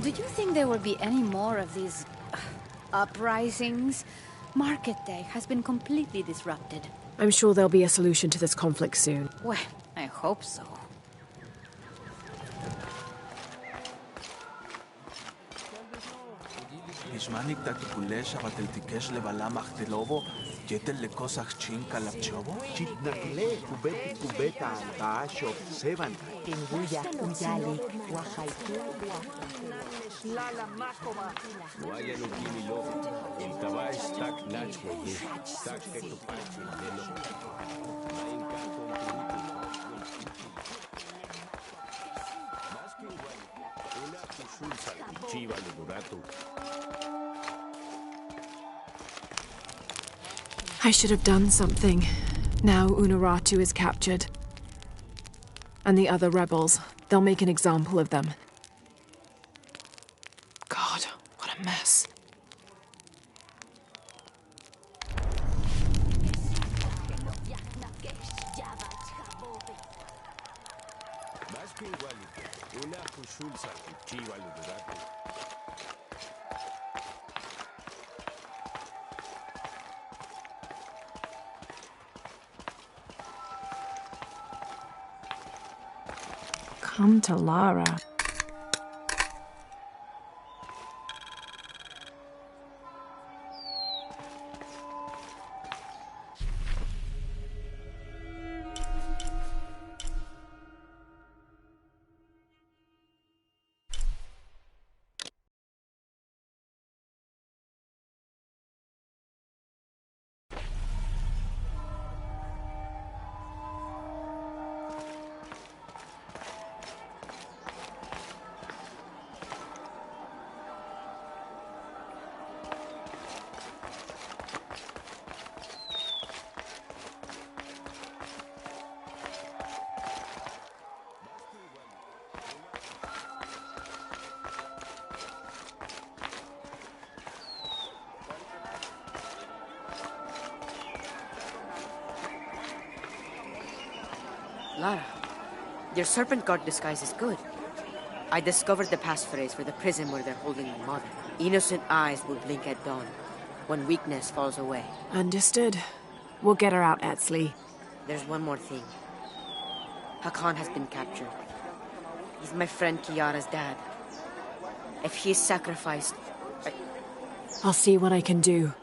Do you think there will be any more of these uprisings? Market Day has been completely disrupted. I'm sure there'll be a solution to this conflict soon. Well, I hope so. Ishmanik tatukulesha bateltikesh levala machtelobo, yetel le cosas chinka lapchobo? Chitnacle, kubeti kubeta, baasho, seban. Tinguya, uyali, wahaitu, Lala Makova. Guaya no kimi lobo. El tabay stak nachko ye. Stak keto pachi lelo. Main kanko Maskin guaya. Una kushul salchiva le durato. I should have done something. Now Unuratu is captured. And the other rebels, they'll make an example of them. God, what a mess. Maskin guaya. Una kushul salchiva le durato. Come to Lara. Lara, your serpent guard disguise is good. I discovered the passphrase for the prison where they're holding my mother. Innocent eyes will blink at dawn, when weakness falls away. Understood. We'll get her out, Etzli. There's one more thing. Hakan has been captured. He's my friend Kiara's dad. If he is sacrificed, I'll see what I can do.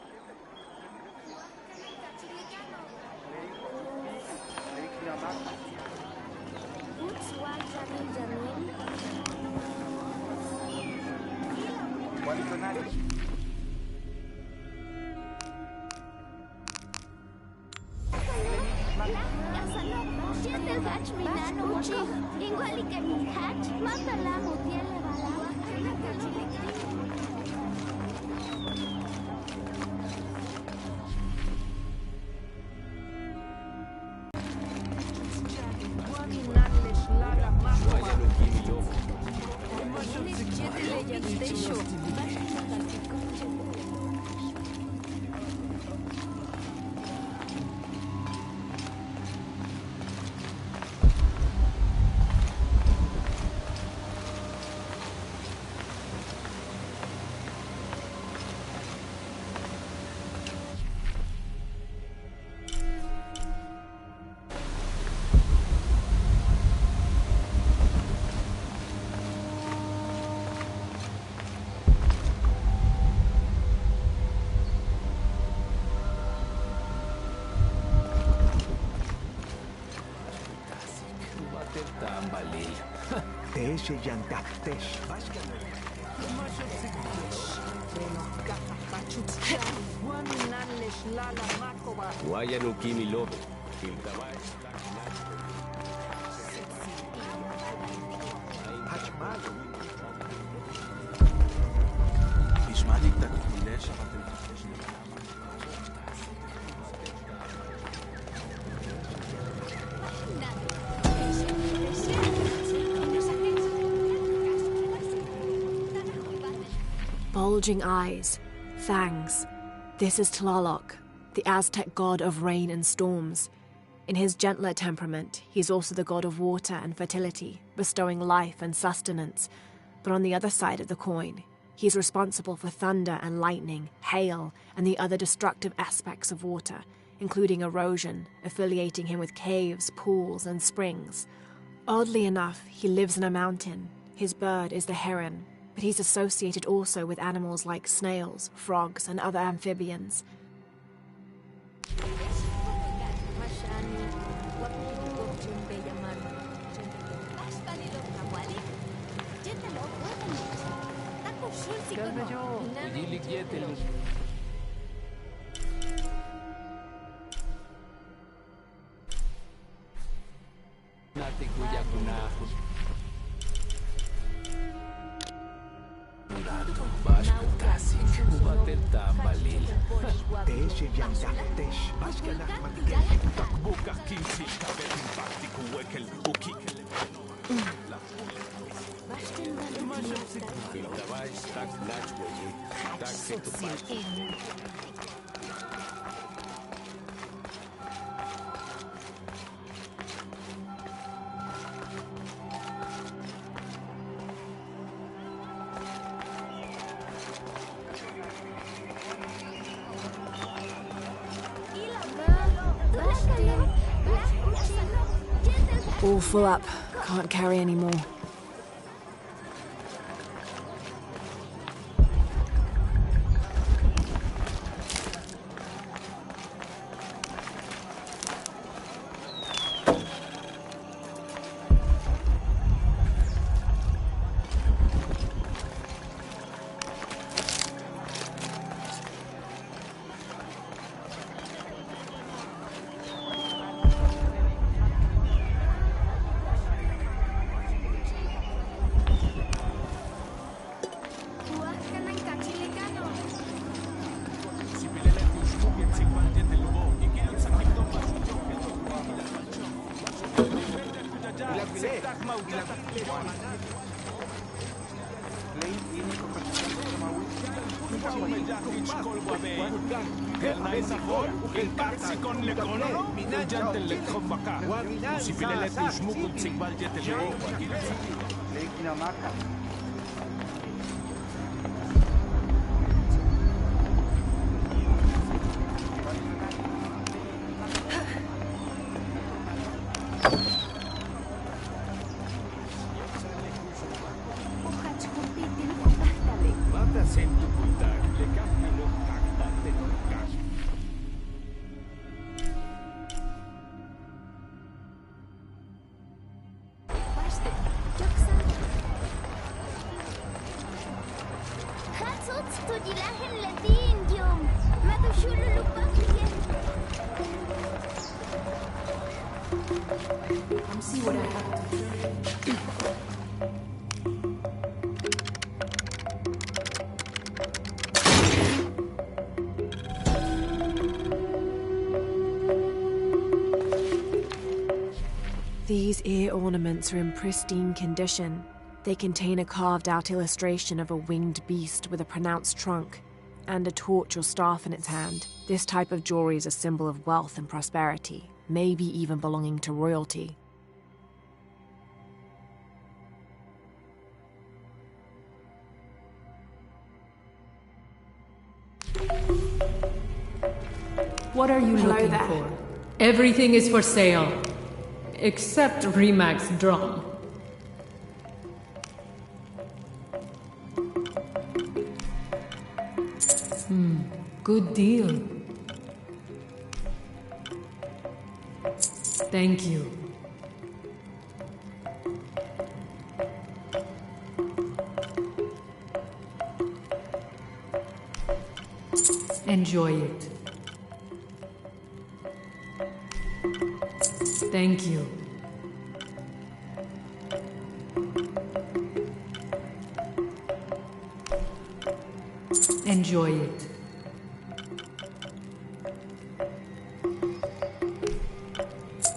Tesh yantaktesh. Wayan ukimi lobo. Il tabay stak nachwe. Hachmalo. נשמע לי קצת חולש, אבל תלתיקש לבלם. Bulging eyes, fangs. This is Tlaloc, the Aztec god of rain and storms. In his gentler temperament, he is also the god of water and fertility, bestowing life and sustenance. But on the other side of the coin, he is responsible for thunder and lightning, hail, and the other destructive aspects of water, including erosion, affiliating him with caves, pools, and springs. Oddly enough, he lives in a mountain. His bird is the heron, but he's associated also with animals like snails, frogs, and other amphibians. Tesh yandahtesh. Bashkalak matkesh. בוקח קימצי, כבד אימפקטי, קווקל, וקיקל. Il tabay stak nachwe. Tak ketupachi. All full up. Can't carry any more. These ear ornaments are in pristine condition. They contain a carved-out illustration of a winged beast with a pronounced trunk and a torch or staff in its hand. This type of jewelry is a symbol of wealth and prosperity, maybe even belonging to royalty. What are you looking for? Everything is for sale. Except Remax drum. Good deal. Thank you. Enjoy it. Thank you. Enjoy it.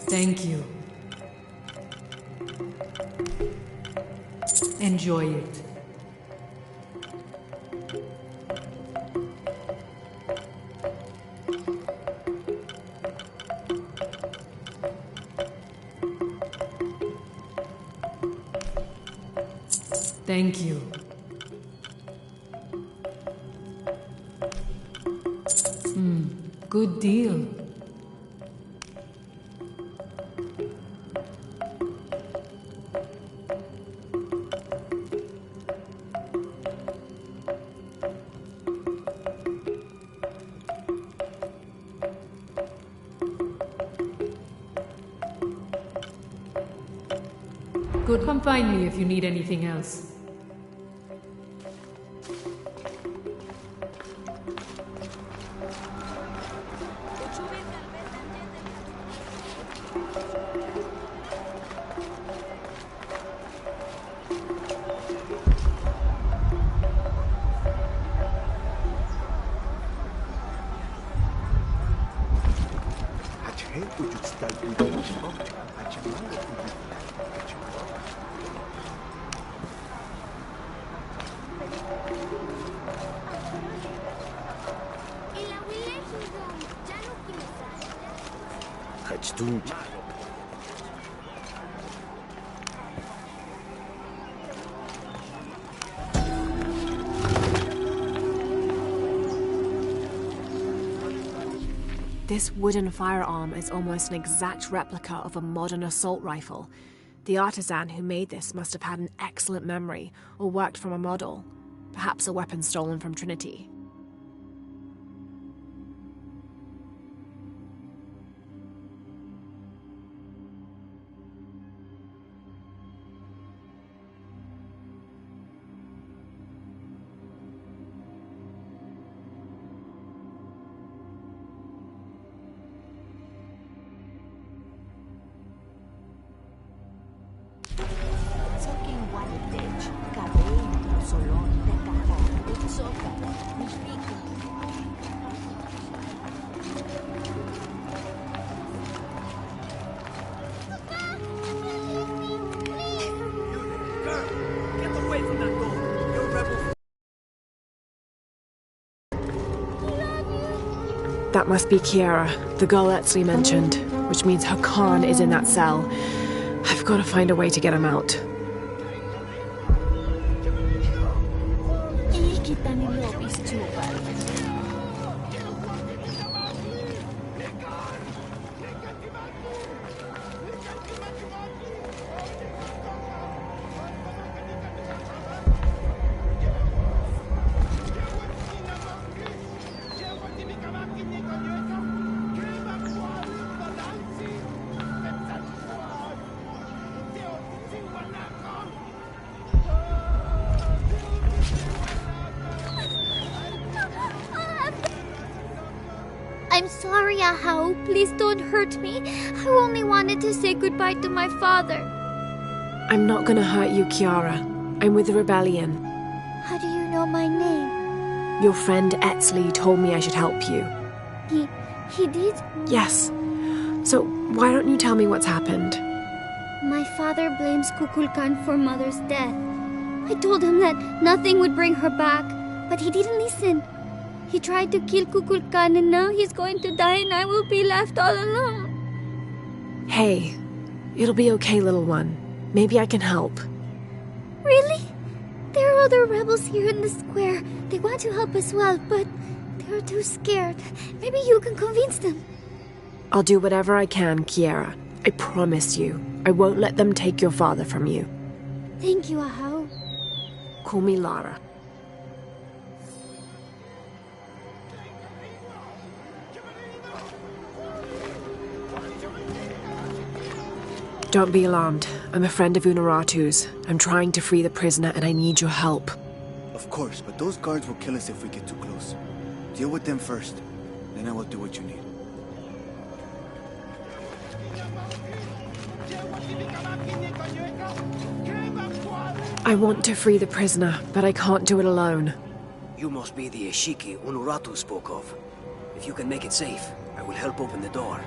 Thank you. Enjoy it. Thank you. Good deal. Good. Come find me if you need anything else. This wooden firearm is almost an exact replica of a modern assault rifle. The artisan who made this must have had an excellent memory or worked from a model, perhaps a weapon stolen from Trinity. That must be Kiara, the girl Etzli mentioned, which means her Khan is in that cell. I've got to find a way to get him out. I'm sorry, Ahau. Please don't hurt me. I only wanted to say goodbye to my father. I'm not gonna hurt you, Kiara. I'm with the rebellion. How do you know my name? Your friend Etzli told me I should help you. He did? Yes. So why don't you tell me what's happened? My father blames Kukulkan for Mother's death. I told him that nothing would bring her back, but he didn't listen. He tried to kill Kukulkan and now he's going to die and I will be left all alone. Hey, it'll be okay, little one. Maybe I can help. Really? There are other rebels here in the square. They want to help as well, but they're too scared. Maybe you can convince them. I'll do whatever I can, Kiara. I promise you. I won't let them take your father from you. Thank you, Ahau. Call me Lara. Don't be alarmed. I'm a friend of Unuratu's. I'm trying to free the prisoner and I need your help. Of course, but those guards will kill us if we get too close. Deal with them first. Then I will do what you need. I want to free the prisoner, but I can't do it alone. You must be the Ishiki Unuratu spoke of. If you can make it safe, I will help open the door.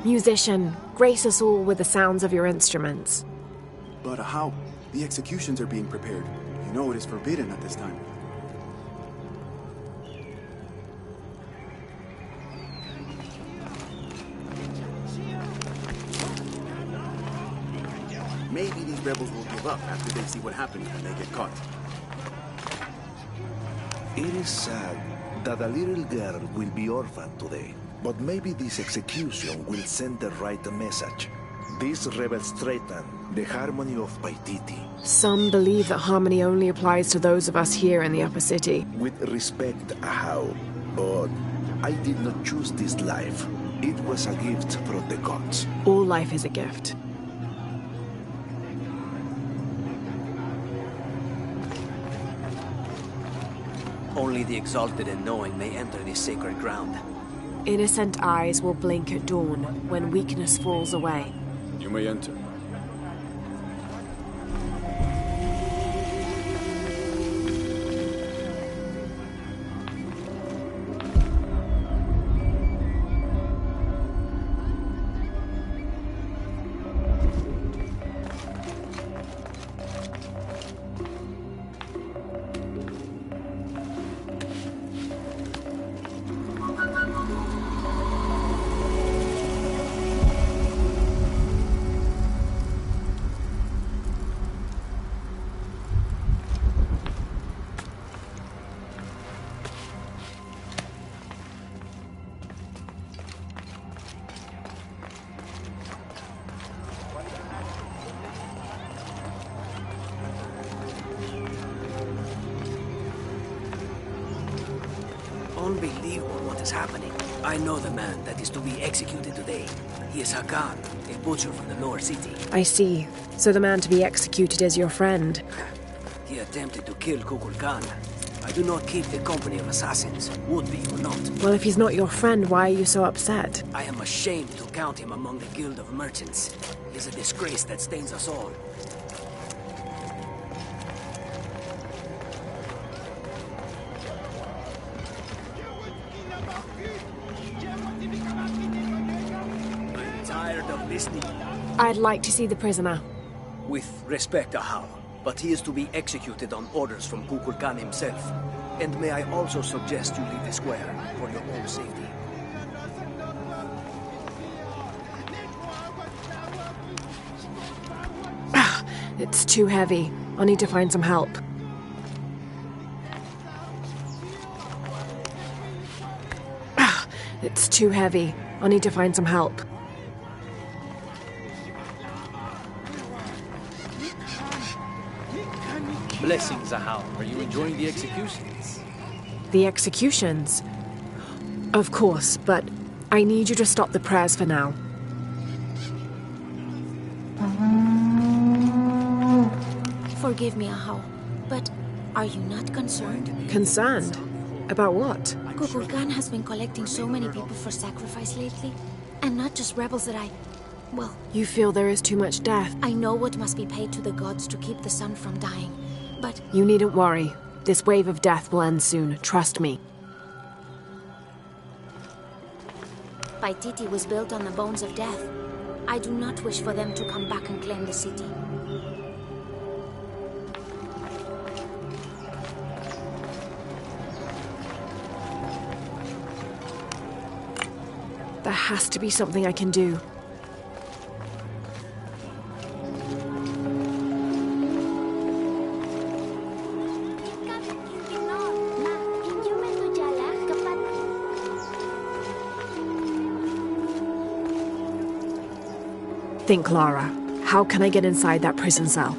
Musician, grace us all with the sounds of your instruments. But how? The executions are being prepared. You know it is forbidden at this time. Maybe these rebels will give up after they see what happens when they get caught. It is sad that a little girl will be orphaned today. But maybe this execution will send the right message. These rebels threaten the harmony of Paititi. Some believe that harmony only applies to those of us here in the upper city. With respect, Ahau, but I did not choose this life. It was a gift from the gods. All life is a gift. Only the exalted and knowing may enter this sacred ground. Innocent eyes will blink at dawn when weakness falls away. You may enter. Unbelievable what is happening. I know the man that is to be executed today. He is Hakan, a butcher from the lower city. I see. So the man to be executed is your friend. He attempted to kill Kukulkan. I do not keep the company of assassins, would be or not. Well, if he's not your friend, why are you so upset? I am ashamed to count him among the guild of merchants. He is a disgrace that stains us all. I'd like to see the prisoner. With respect, Ahau, but he is to be executed on orders from Kukulkan himself. And may I also suggest you leave the square for your own safety. It's too heavy. I'll need to find some help. It's too heavy. I'll need to find some help. Blessings, Ahau. Are you enjoying the executions? The executions? Of course, but I need you to stop the prayers for now. Forgive me, Ahau, but are you not concerned? Concerned? About what? Kukulkan has been collecting so many people for sacrifice lately. And not just rebels that well... You feel there is too much death? I know what must be paid to the gods to keep the sun from dying, but... You needn't worry. This wave of death will end soon, trust me. Paititi was built on the bones of death. I do not wish for them to come back and claim the city. There has to be something I can do. Think, Lara. How can I get inside that prison cell?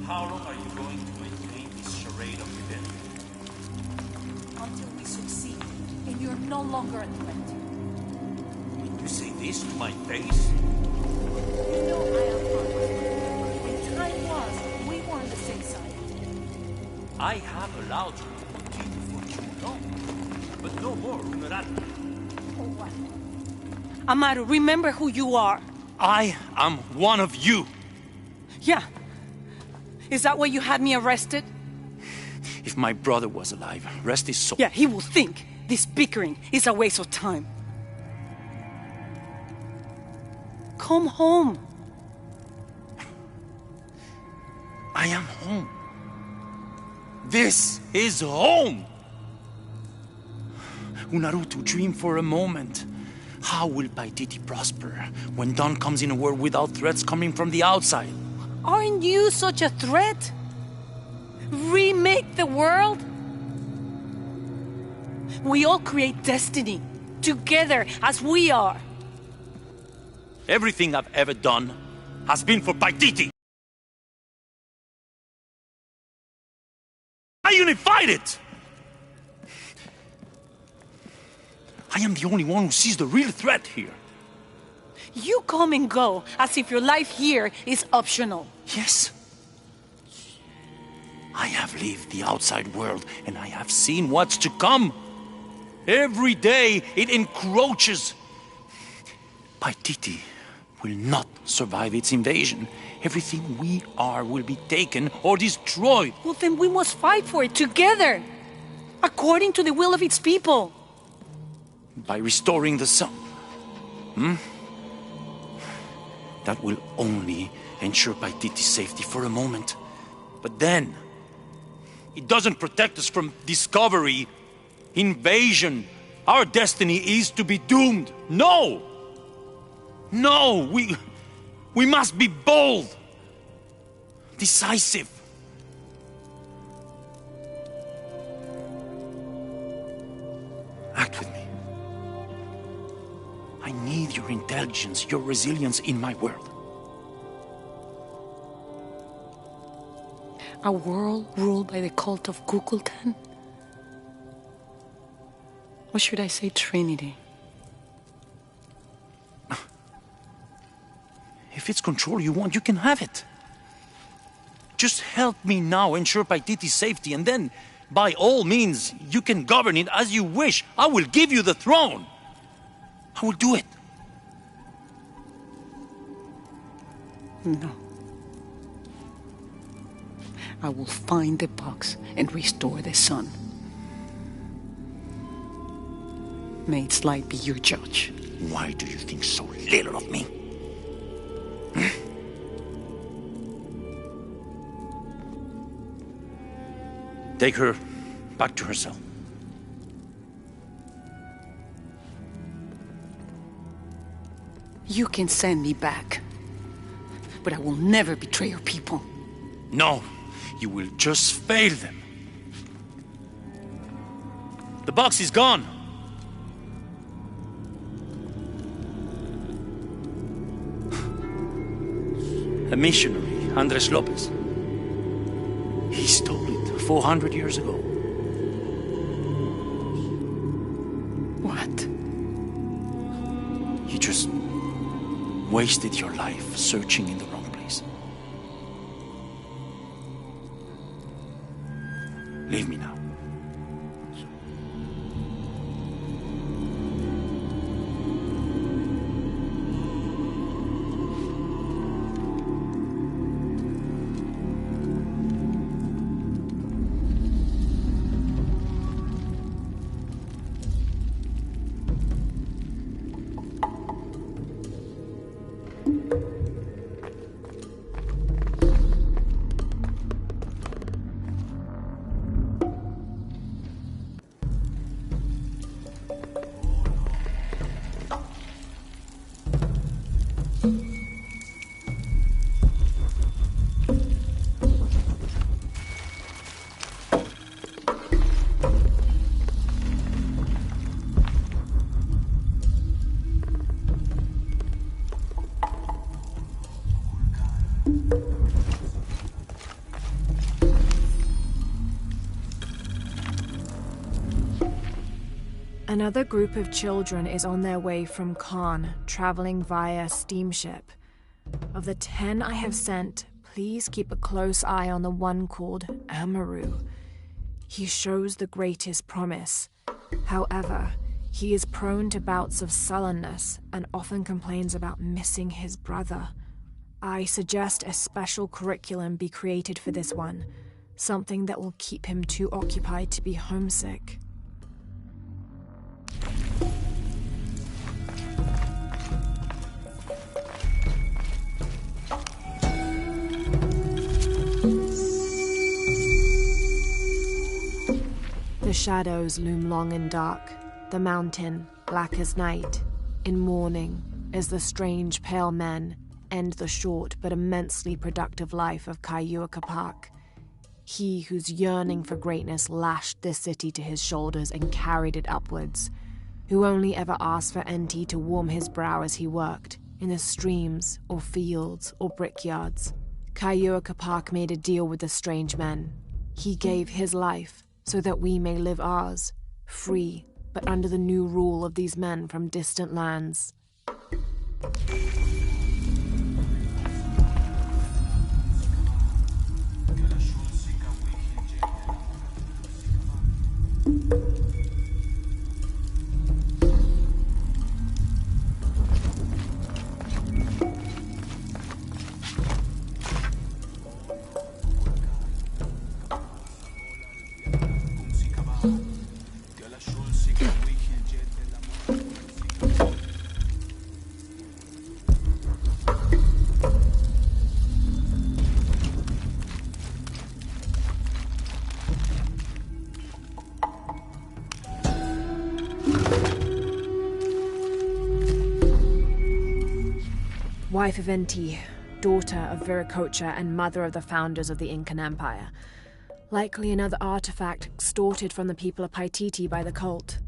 How long are you going to maintain this charade of rebellion? Until we succeed, and you're no longer a threat. When you say this to my face? You know I am honest. When time was, we were on the same side. I have allowed you to continue for too long, but no more, Umeralda. Oh, what? Amaru, remember who you are. I am one of you. Yeah. Is that why you had me arrested? If my brother was alive, rest his soul. Yeah, he will think this bickering is a waste of time. Come home. I am home. This is home. Unuratu, dream for a moment. How will Paititi prosper when Dawn comes in a world without threats coming from the outside? Aren't you such a threat? Remake the world? We all create destiny, together as we are. Everything I've ever done has been for Paititi. I unified it! I am the only one who sees the real threat here. You come and go as if your life here is optional. Yes. I have lived the outside world and I have seen what's to come. Every day it encroaches. Paititi will not survive its invasion. Everything we are will be taken or destroyed. Well, then we must fight for it together, according to the will of its people. By restoring the sun. That will only ensure Paititi's safety for a moment. But then, it doesn't protect us from discovery, invasion. Our destiny is to be doomed. No! No! We must be bold, decisive. Act with me. I need your intelligence, your resilience in my world. A world ruled by the cult of Kukulkan? Or should I say Trinity? If it's control you want, you can have it. Just help me now ensure Paititi's safety, and then, by all means, you can govern it as you wish. I will give you the throne. I will do it. No. I will find the box and restore the sun. May its light be your judge. Why do you think so little of me? Take her back to her cell. You can send me back, but I will never betray your people. No, you will just fail them. The box is gone. A missionary, Andres Lopez. He stole it 400 years ago. What? You just wasted your life searching in the wrong place. Leave me now. Another group of children is on their way from Khan, traveling via steamship. Of the 10 I have sent, please keep a close eye on the one called Amaru. He shows the greatest promise. However, he is prone to bouts of sullenness and often complains about missing his brother. I suggest a special curriculum be created for this one, something that will keep him too occupied to be homesick. The shadows loom long and dark, the mountain black as night. In mourning, as the strange pale men end the short but immensely productive life of Kaiua Capac. He whose yearning for greatness lashed this city to his shoulders and carried it upwards, who only ever asked for Enti to warm his brow as he worked, in the streams or fields or brickyards. Kaiua Capac made a deal with the strange men. He gave his life so that we may live ours, free, but under the new rule of these men from distant lands. Wife of Enti, daughter of Viracocha and mother of the founders of the Incan Empire. Likely another artifact extorted from the people of Paititi by the cult.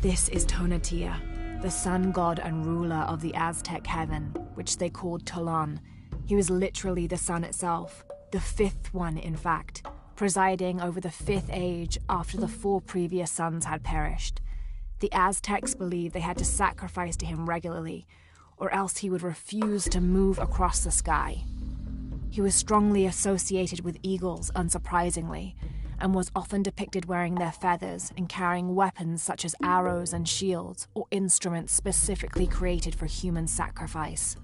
This is Tonatiuh, the sun god and ruler of the Aztec heaven, which they called Tolan. He was literally the sun itself, the fifth one in fact, presiding over the fifth age after the 4 previous suns had perished. The Aztecs believed they had to sacrifice to him regularly, or else he would refuse to move across the sky. He was strongly associated with eagles, unsurprisingly, and was often depicted wearing their feathers and carrying weapons such as arrows and shields, or instruments specifically created for human sacrifice.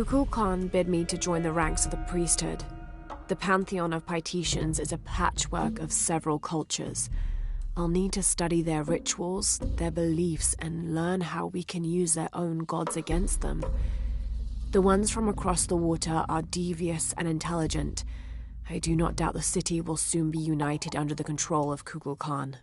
Kukulkan bid me to join the ranks of the priesthood. The pantheon of Paititians is a patchwork of several cultures. I'll need to study their rituals, their beliefs, and learn how we can use their own gods against them. The ones from across the water are devious and intelligent. I do not doubt the city will soon be united under the control of Kukulkan.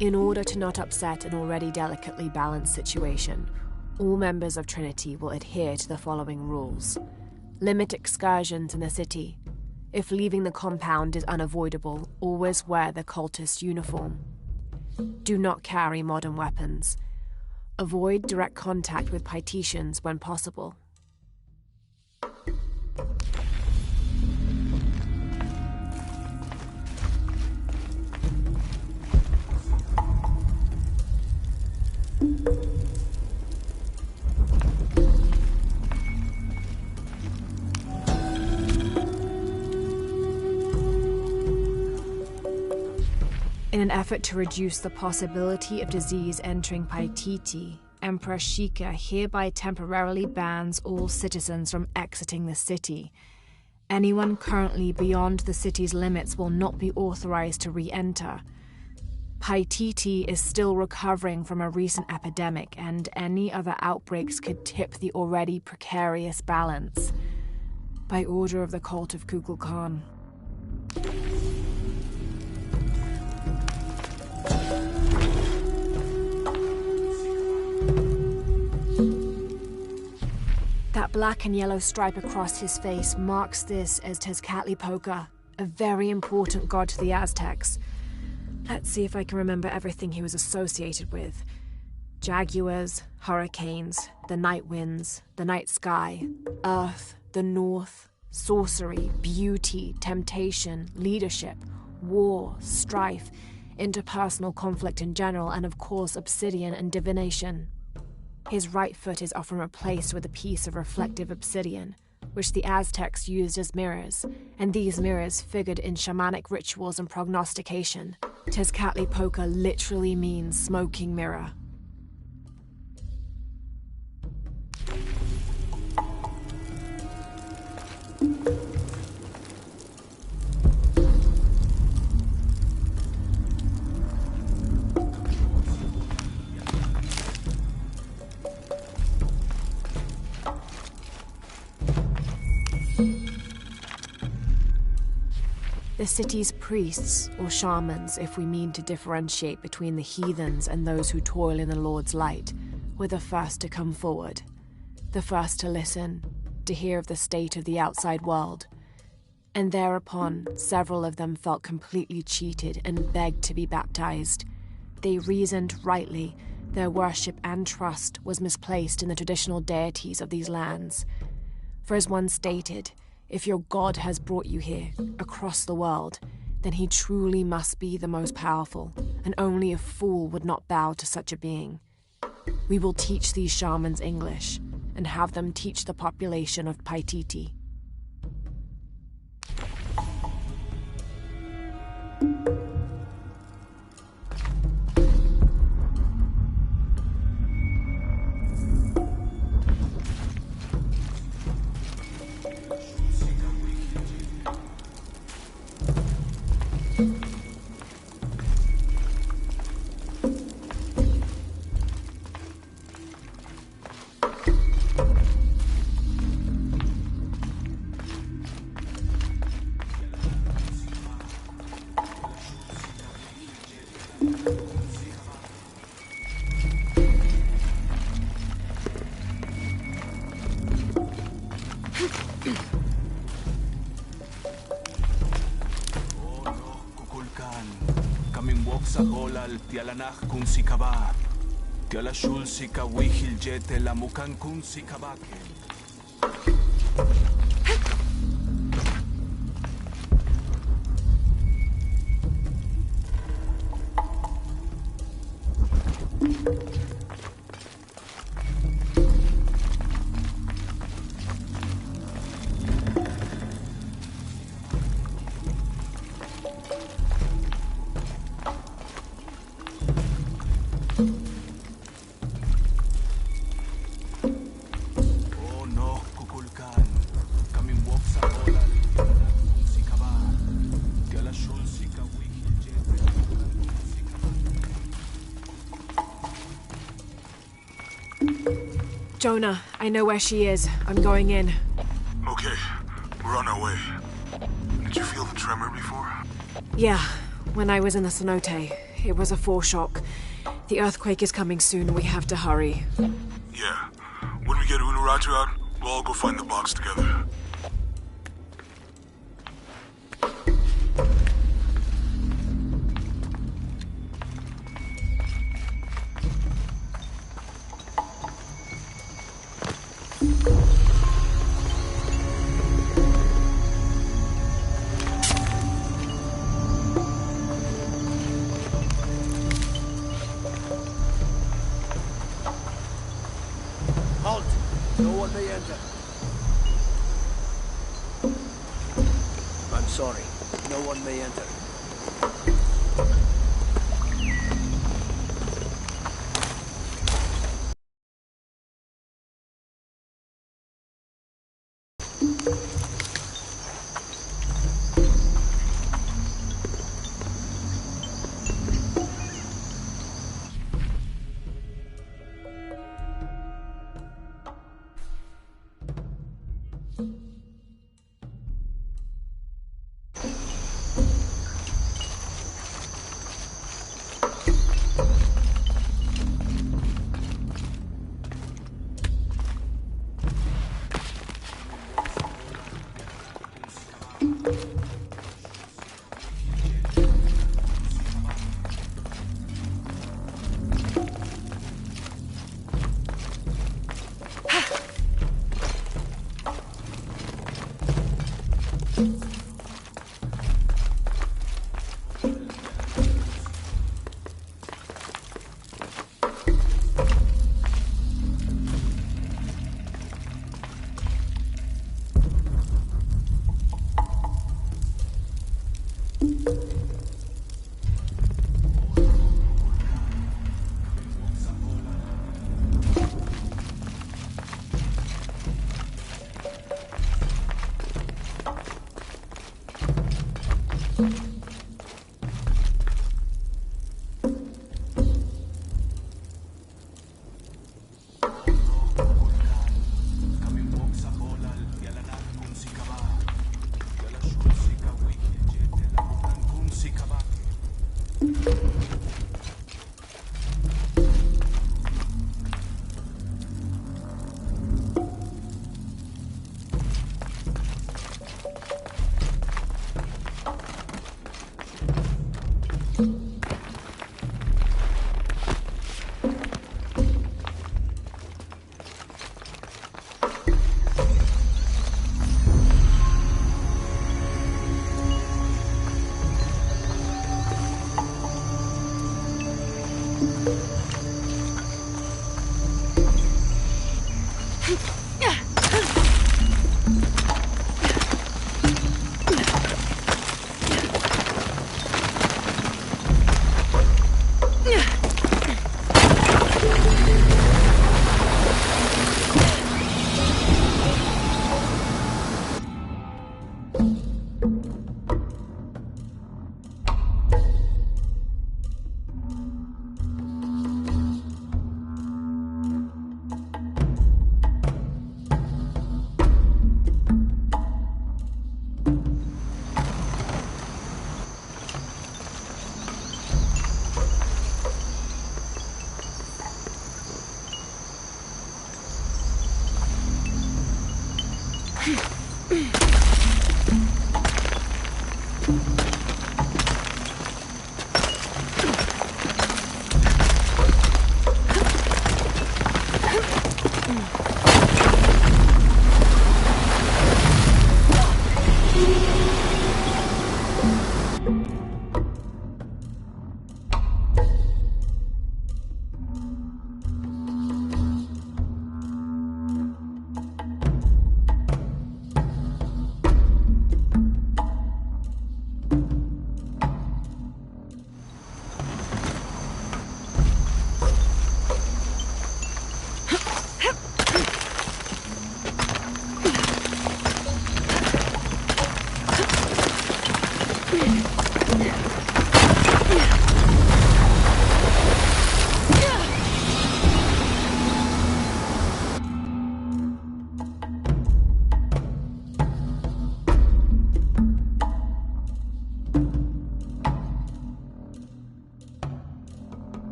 In order to not upset an already delicately balanced situation, all members of Trinity will adhere to the following rules. Limit excursions in the city. If leaving the compound is unavoidable, always wear the cultist uniform. Do not carry modern weapons. Avoid direct contact with Paititians when possible. In an effort to reduce the possibility of disease entering Paititi, Emperor Sheikah hereby temporarily bans all citizens from exiting the city. Anyone currently beyond the city's limits will not be authorized to re-enter. Paititi is still recovering from a recent epidemic, and any other outbreaks could tip the already precarious balance. By order of the cult of Kukulkan. That black and yellow stripe across his face marks this as Tezcatlipoca, a very important god to the Aztecs. Let's see if I can remember everything he was associated with. Jaguars, hurricanes, the night winds, the night sky, earth, the north, sorcery, beauty, temptation, leadership, war, strife, interpersonal conflict in general, and of course obsidian and divination. His right foot is often replaced with a piece of reflective obsidian, which the Aztecs used as mirrors, and these mirrors figured in shamanic rituals and prognostication. Tezcatlipoca literally means smoking mirror. The city's priests, or shamans, if we mean to differentiate between the heathens and those who toil in the Lord's light, were the first to come forward, the first to listen, to hear of the state of the outside world. And thereupon, several of them felt completely cheated and begged to be baptized. They reasoned rightly their worship and trust was misplaced in the traditional deities of these lands. For as one stated, if your God has brought you here, across the world, then he truly must be the most powerful, and only a fool would not bow to such a being. We will teach these shamans English, and have them teach the population of Paititi. Kukulkan, kaming wok sa kolal, tialanak kung si Kaba. Gala shul si kawihil jete la mukankun si kabake. Jonah, I know where she is. I'm going in. Okay, we're on our way. Did you feel the tremor before? Yeah, when I was in the cenote. It was a foreshock. The earthquake is coming soon and we have to hurry. Yeah. When we get Unuratu out, we'll all go find the box together. Halt! No one may enter. I'm sorry. No one may enter.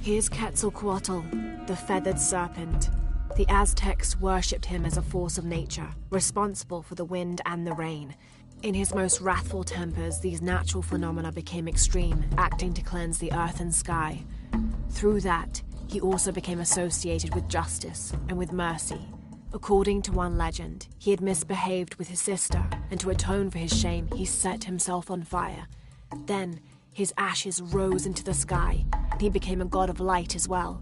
Here's Quetzalcoatl, the feathered serpent. The Aztecs worshipped him as a force of nature, responsible for the wind and the rain. In his most wrathful tempers, these natural phenomena became extreme, acting to cleanse the earth and sky. Through that, he also became associated with justice and with mercy. According to one legend, he had misbehaved with his sister, and to atone for his shame, he set himself on fire. Then, his ashes rose into the sky, and he became a god of light as well.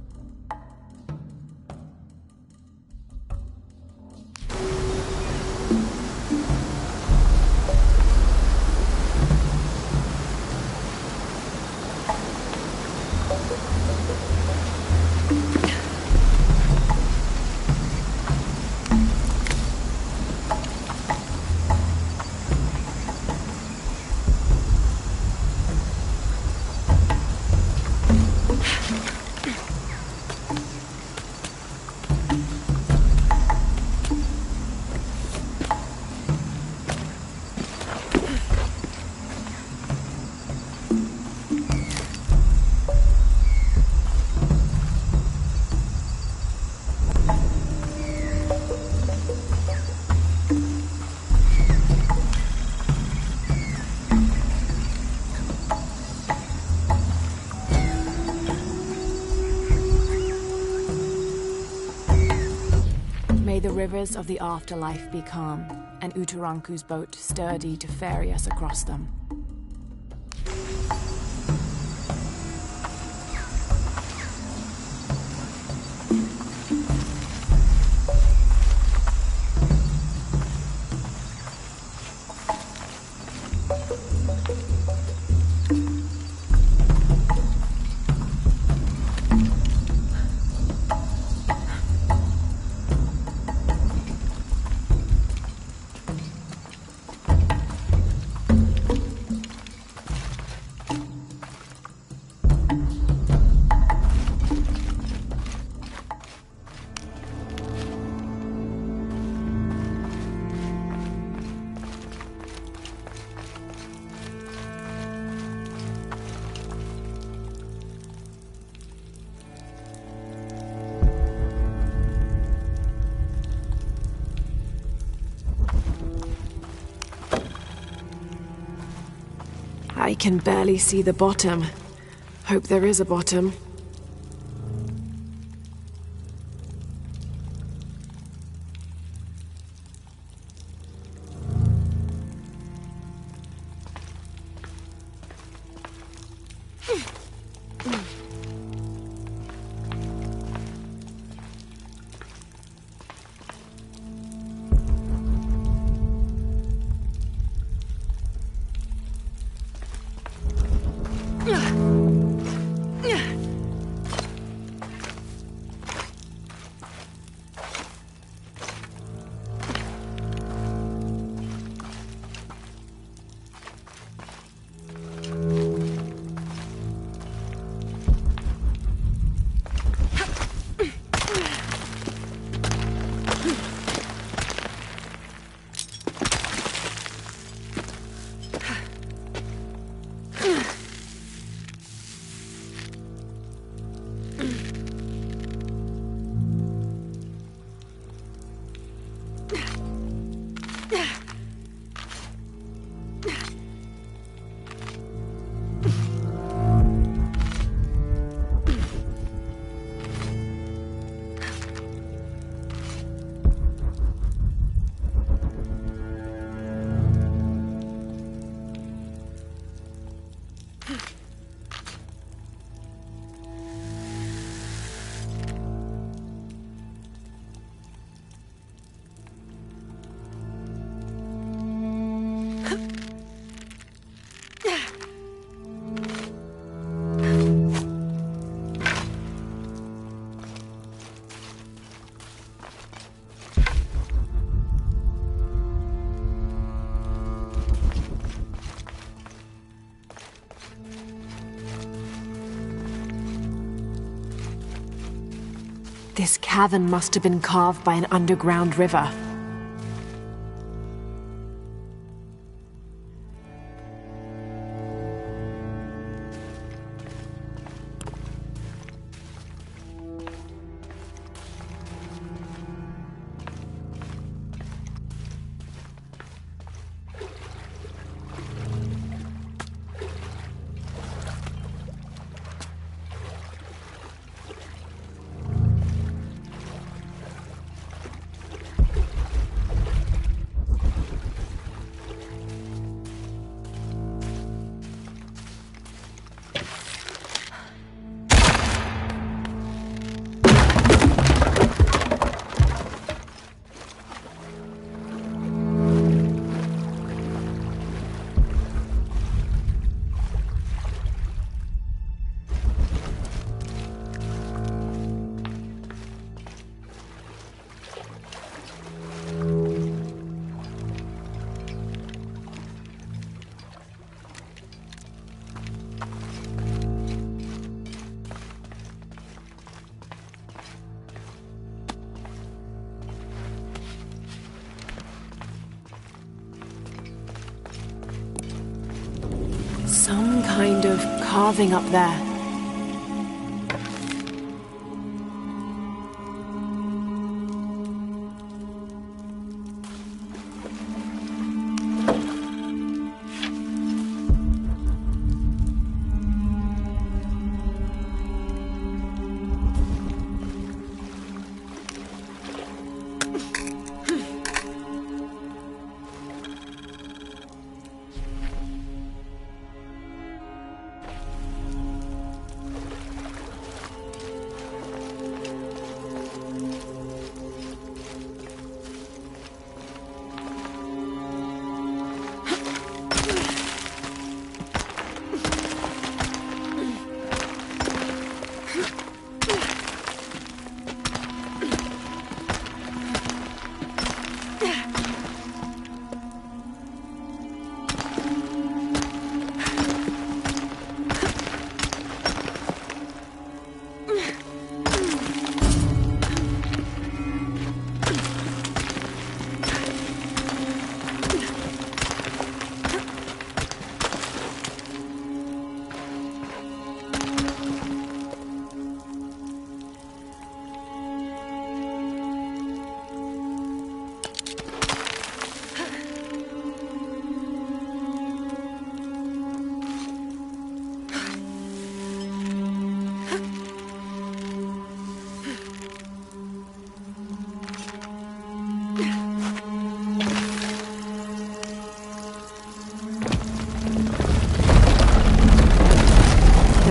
rivers of the afterlife be calm, and Utaranku's boat sturdy to ferry us across them. I can barely see the bottom. Hope there is a bottom. This cavern must have been carved by an underground river. Some kind of carving up there.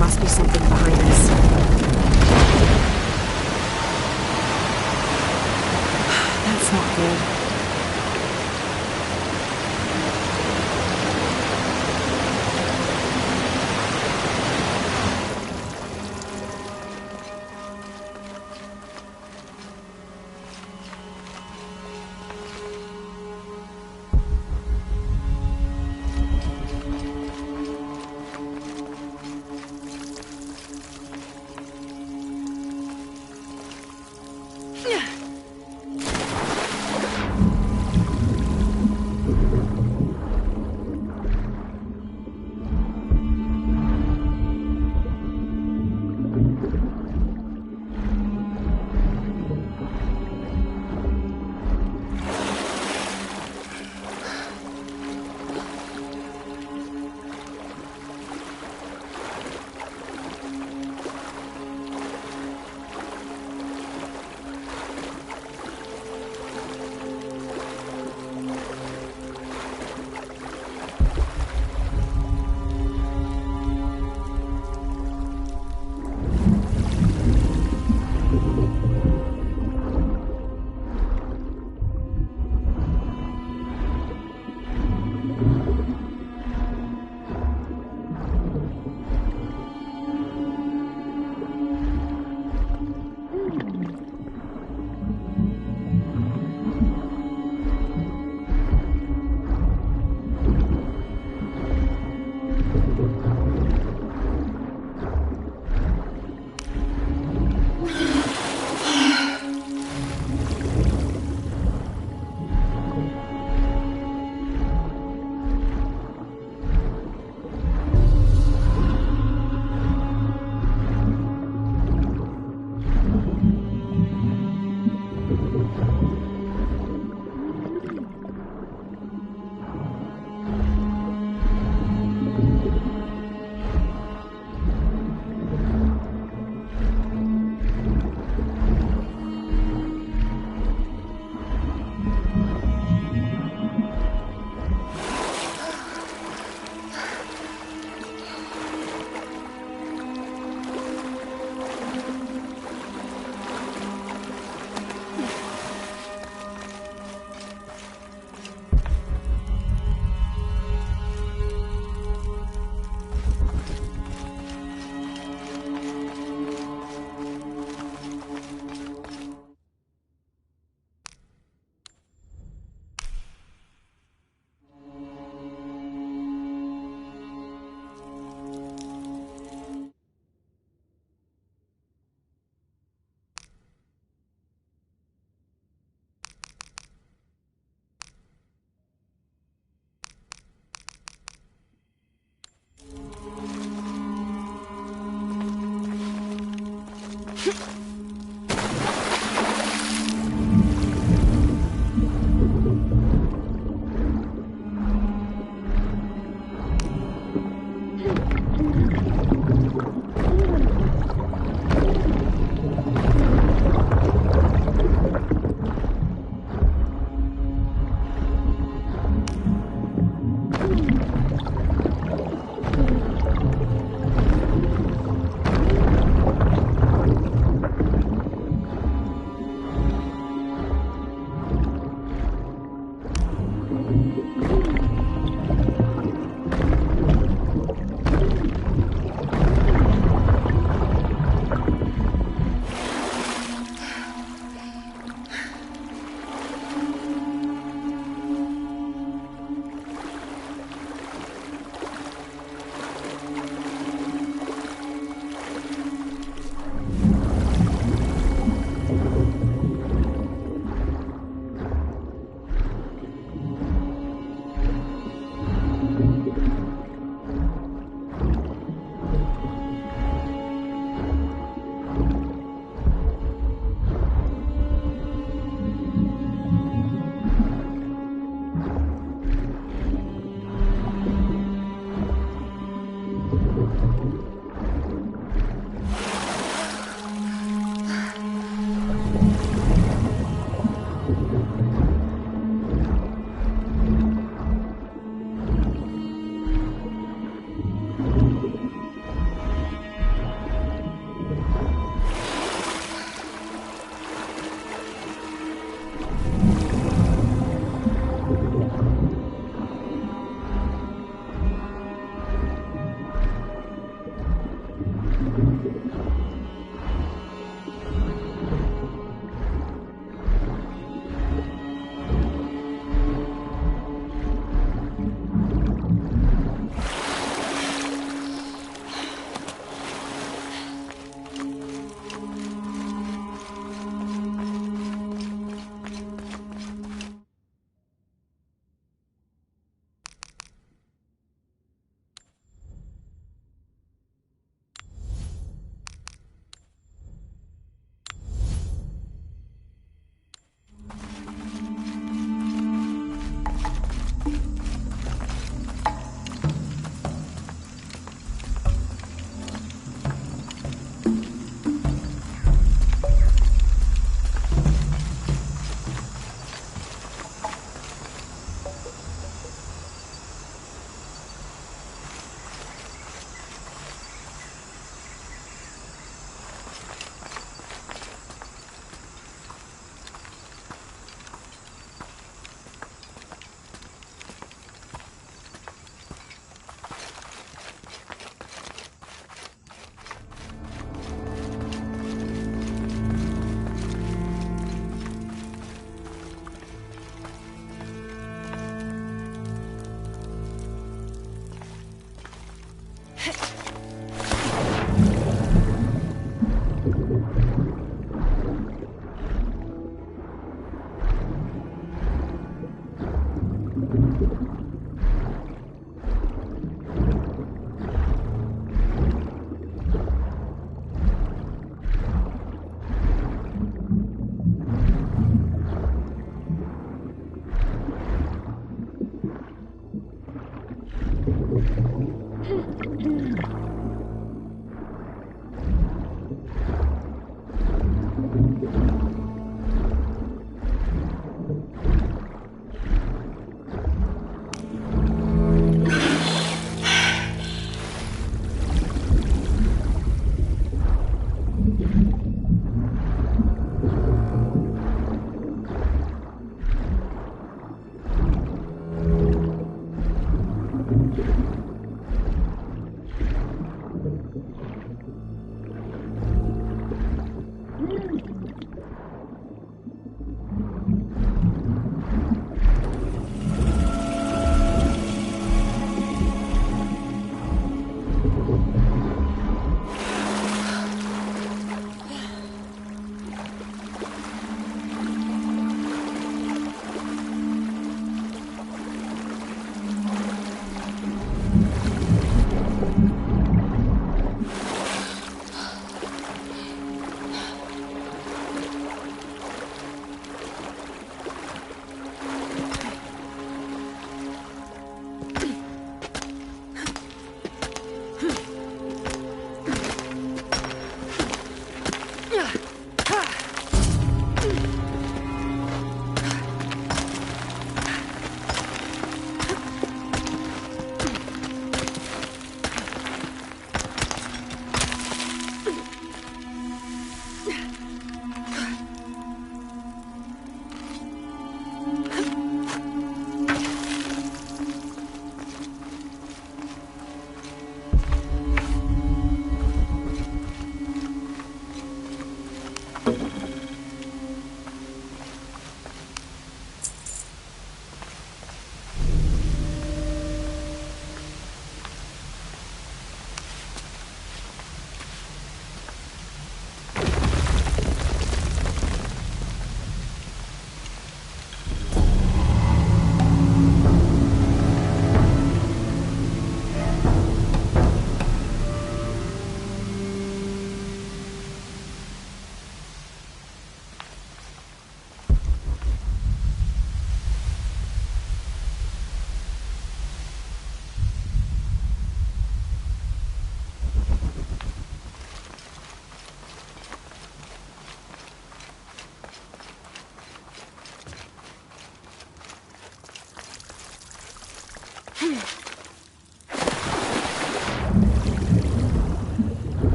must be something behind this. That's not good.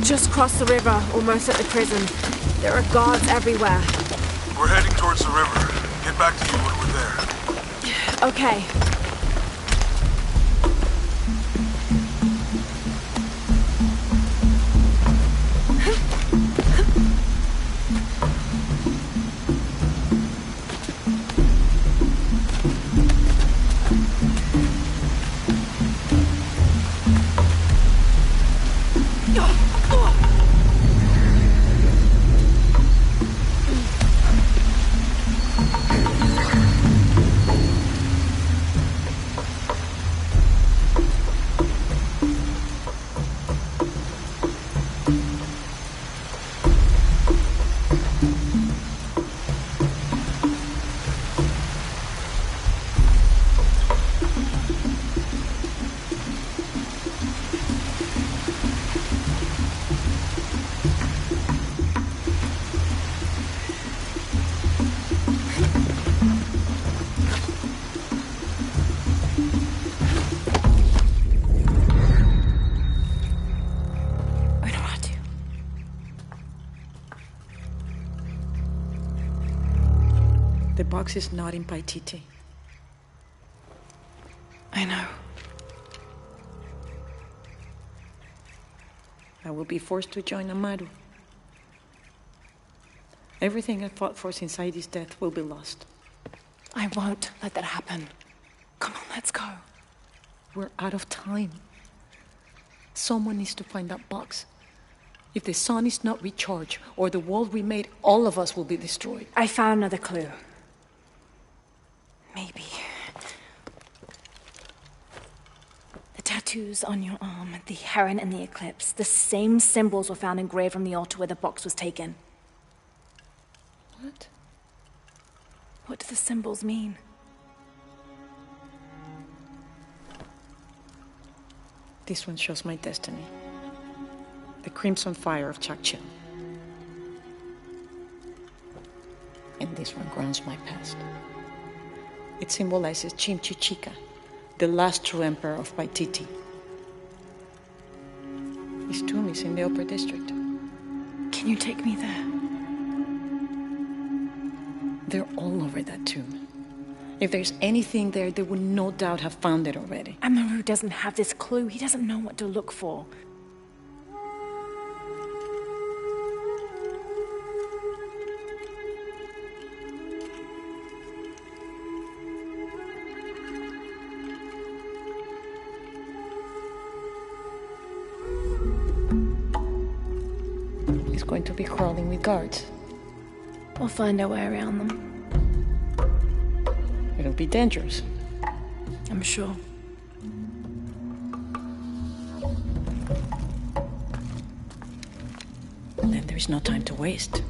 Just crossed the river, almost at the prison. There are guards everywhere. We're heading towards the river. Get back to you when we're there. Okay. The box is not in Paititi. I know. I will be forced to join Amaru. Everything I fought for since Heidi's death will be lost. I won't let that happen. Come on, let's go. We're out of time. Someone needs to find that box. If the sun is not recharged, or the world we made, all of us will be destroyed. I found another clue. Maybe. The tattoos on your arm, the heron and the eclipse, the same symbols were found engraved on the altar where the box was taken. What? What do the symbols mean? This one shows my destiny. The crimson fire of Chakchil. And this one grounds my past. It symbolizes Chimchichica, the last true emperor of Paititi. His tomb is in the upper district. Can you take me there? They're all over that tomb. If there's anything there, they would no doubt have found it already. Amaru doesn't have this clue. He doesn't know what to look for. He's going to be crawling with guards. We'll find our way around them. It'll be dangerous. I'm sure. Then there's no time to waste.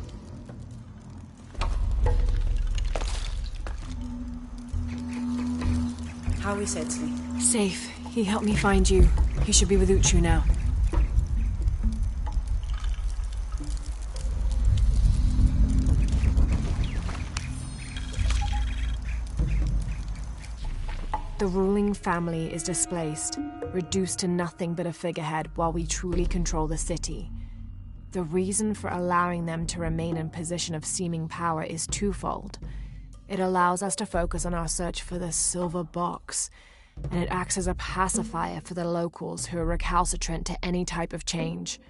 How is Etzli? Safe. He helped me find you. He should be with Uchu now. The ruling family is displaced, reduced to nothing but a figurehead while we truly control the city. The reason for allowing them to remain in position of seeming power is twofold. It allows us to focus on our search for the silver box, and it acts as a pacifier for the locals who are recalcitrant to any type of change.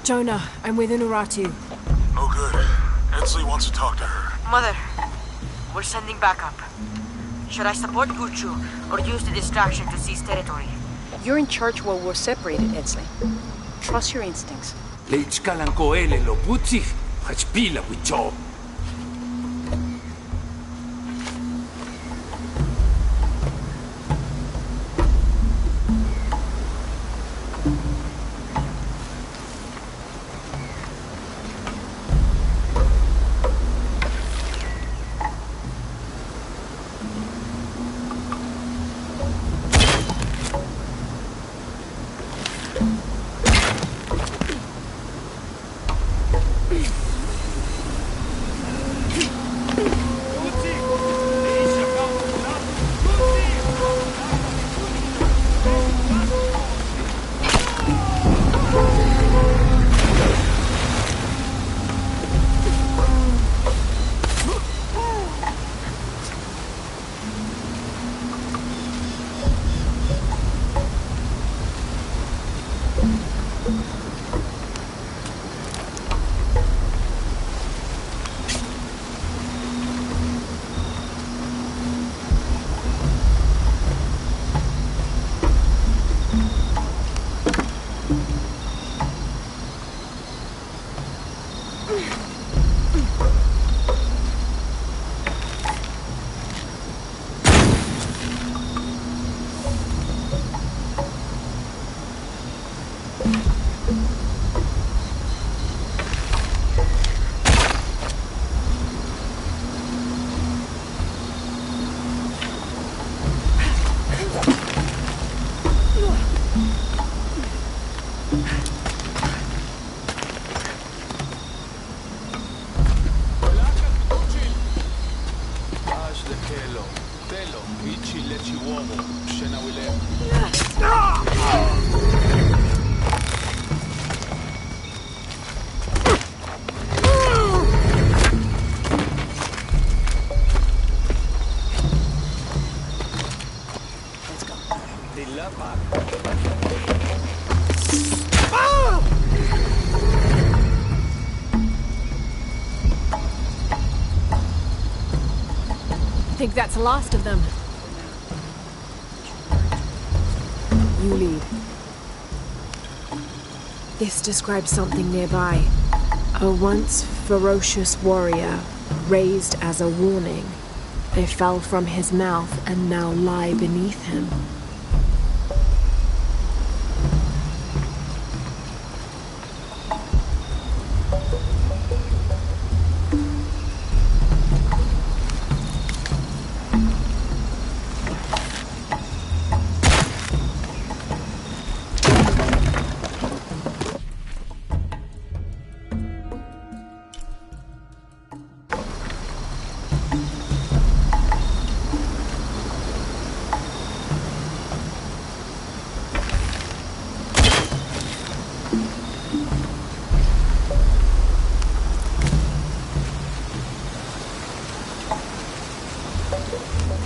Jonah, I'm with Unuratu. No good. Edsley wants to talk to her. Mother, we're sending backup. Should I support Guchu or use the distraction to seize territory? You're in charge while we're separated, Edsley. Trust your instincts. Leichkalan koele lo putsi, hachpila wicho. I think that's the last of them. You lead. This describes something nearby. A once ferocious warrior, raised as a warning. They fell from his mouth and now lie beneath him.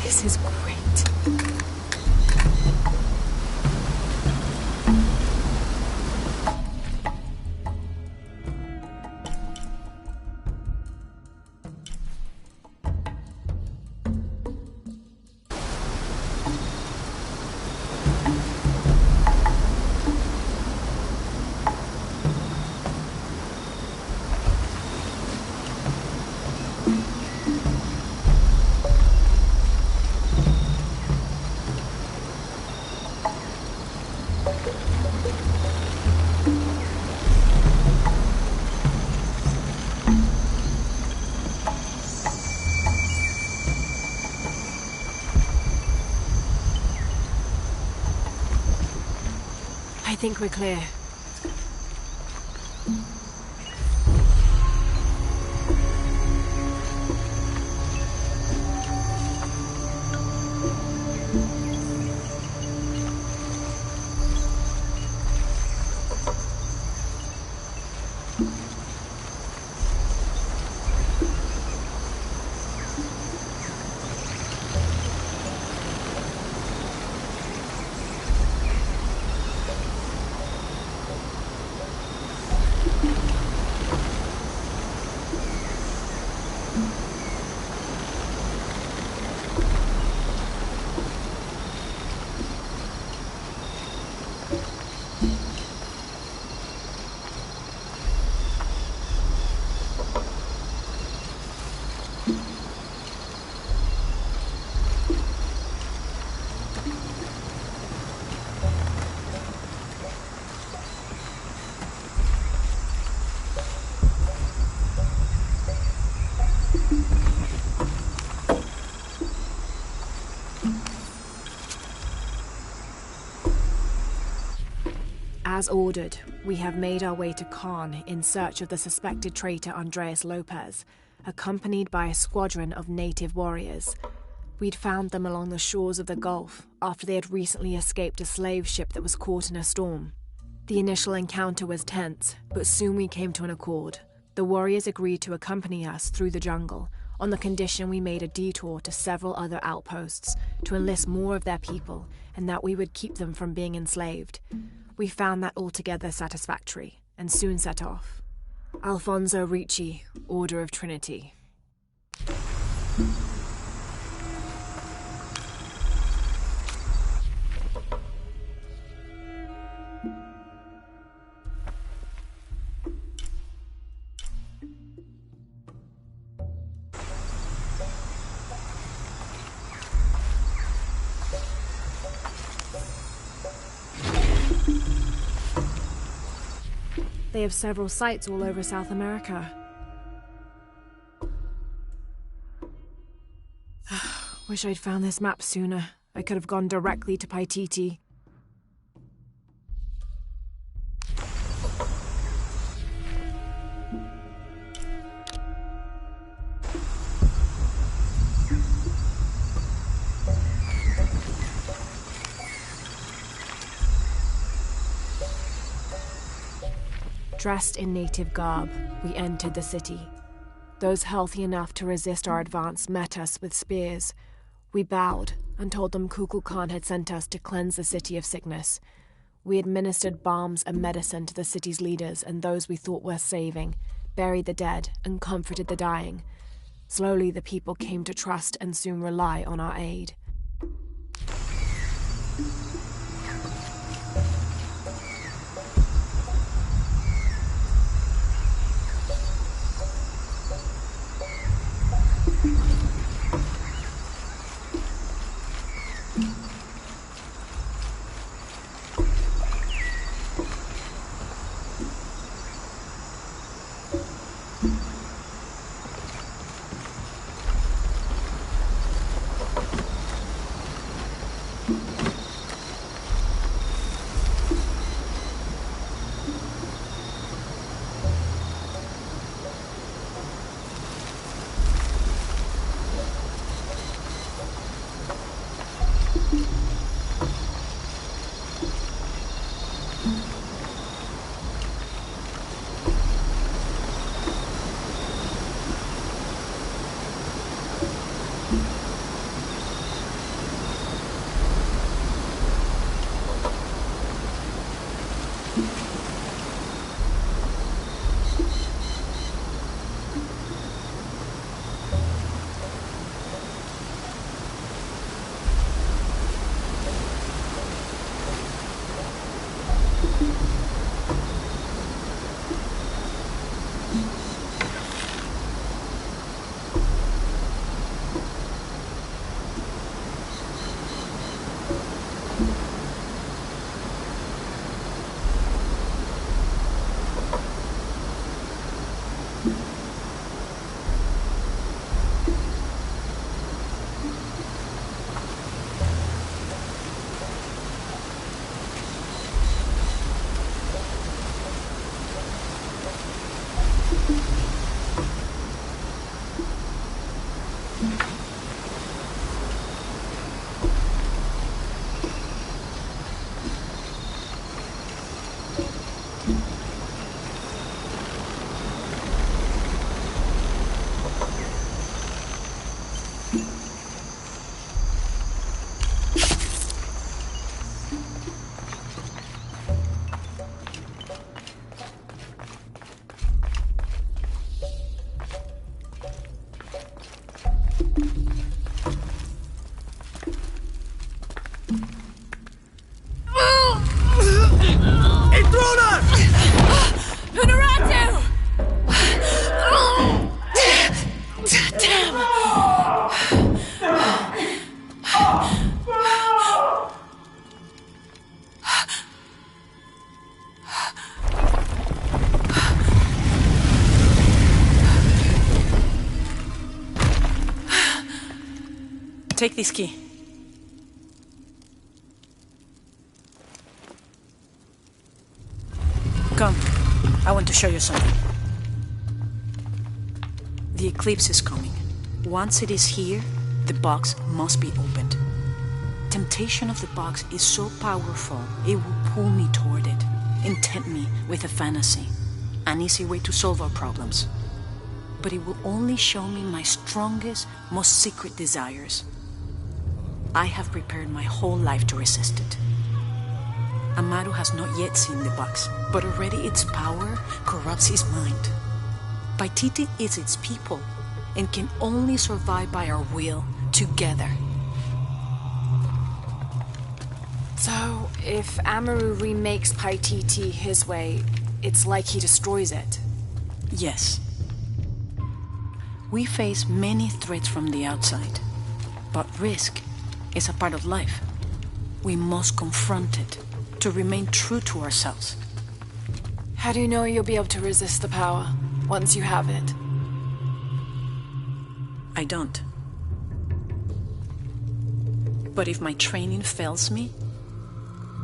This is great. think we're clear. As ordered, we have made our way to Caen in search of the suspected traitor Andreas Lopez, accompanied by a squadron of native warriors. We'd found them along the shores of the Gulf after they had recently escaped a slave ship that was caught in a storm. The initial encounter was tense, but soon we came to an accord. The warriors agreed to accompany us through the jungle on the condition we made a detour to several other outposts to enlist more of their people and that we would keep them from being enslaved. We found that altogether satisfactory, and soon set off. Alfonso Ricci, Order of Trinity. They have several sites all over South America. Wish I'd found this map sooner. I could have gone directly to Paititi. Dressed in native garb, we entered the city. Those healthy enough to resist our advance met us with spears. We bowed and told them Kukulkan had sent us to cleanse the city of sickness. We administered balms and medicine to the city's leaders and those we thought worth saving, buried the dead, and comforted the dying. Slowly the people came to trust and soon rely on our aid. Take this key. Come. I want to show you something. The eclipse is coming. Once it is here, the box must be opened. Temptation of the box is so powerful, it will pull me toward it and tempt me with a fantasy, an easy way to solve our problems. But it will only show me my strongest, most secret desires. I have prepared my whole life to resist it. Amaru has not yet seen the box, but already its power corrupts his mind. Paititi is its people and can only survive by our will together. So, if Amaru remakes Paititi his way, it's like he destroys it? Yes. We face many threats from the outside, but risk is a part of life. We must confront it to remain true to ourselves. How do you know you'll be able to resist the power once you have it? I don't. But if my training fails me,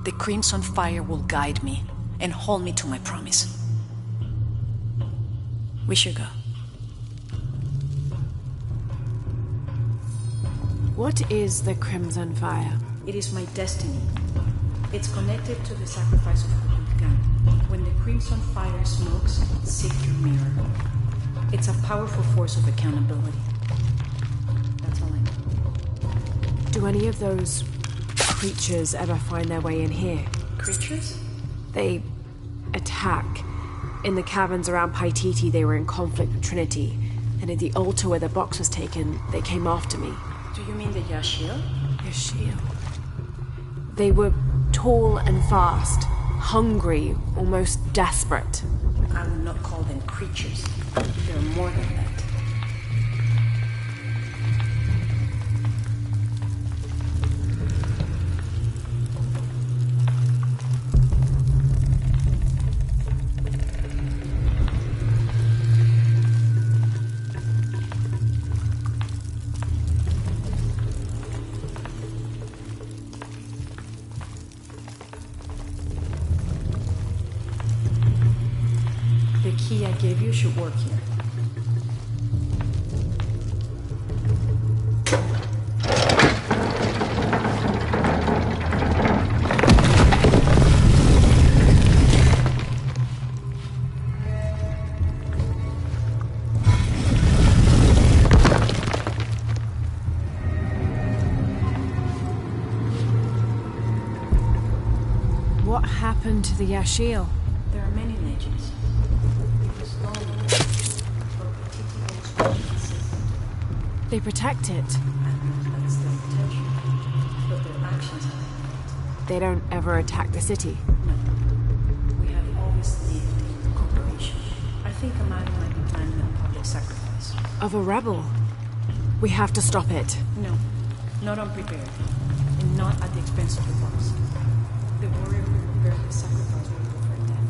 the Crimson Fire will guide me and hold me to my promise. We should go. What is the Crimson Fire? It is my destiny. It's connected to the sacrifice of Kukulkan. When the Crimson Fire smokes, seek your mirror. It's a powerful force of accountability. That's all I know. Do any of those creatures ever find their way in here? Creatures? They attack. In the caverns around Paititi, they were in conflict with Trinity. And at the altar where the box was taken, they came after me. Do you mean the Yashil? Yashil. They were tall and fast, hungry, almost desperate. I will not call them creatures. They're more than that. The key I gave you should work here. What happened to the Yashil? There are many legends. They protect it. That's their intention. But their actions are different. They don't ever attack the city. No. We have always lived in cooperation. I think Amaru might be planning a public sacrifice. Of a rebel. We have to stop it. No. Not unprepared. And not at the expense of the boss. The warrior who prepared the sacrifice will go for death.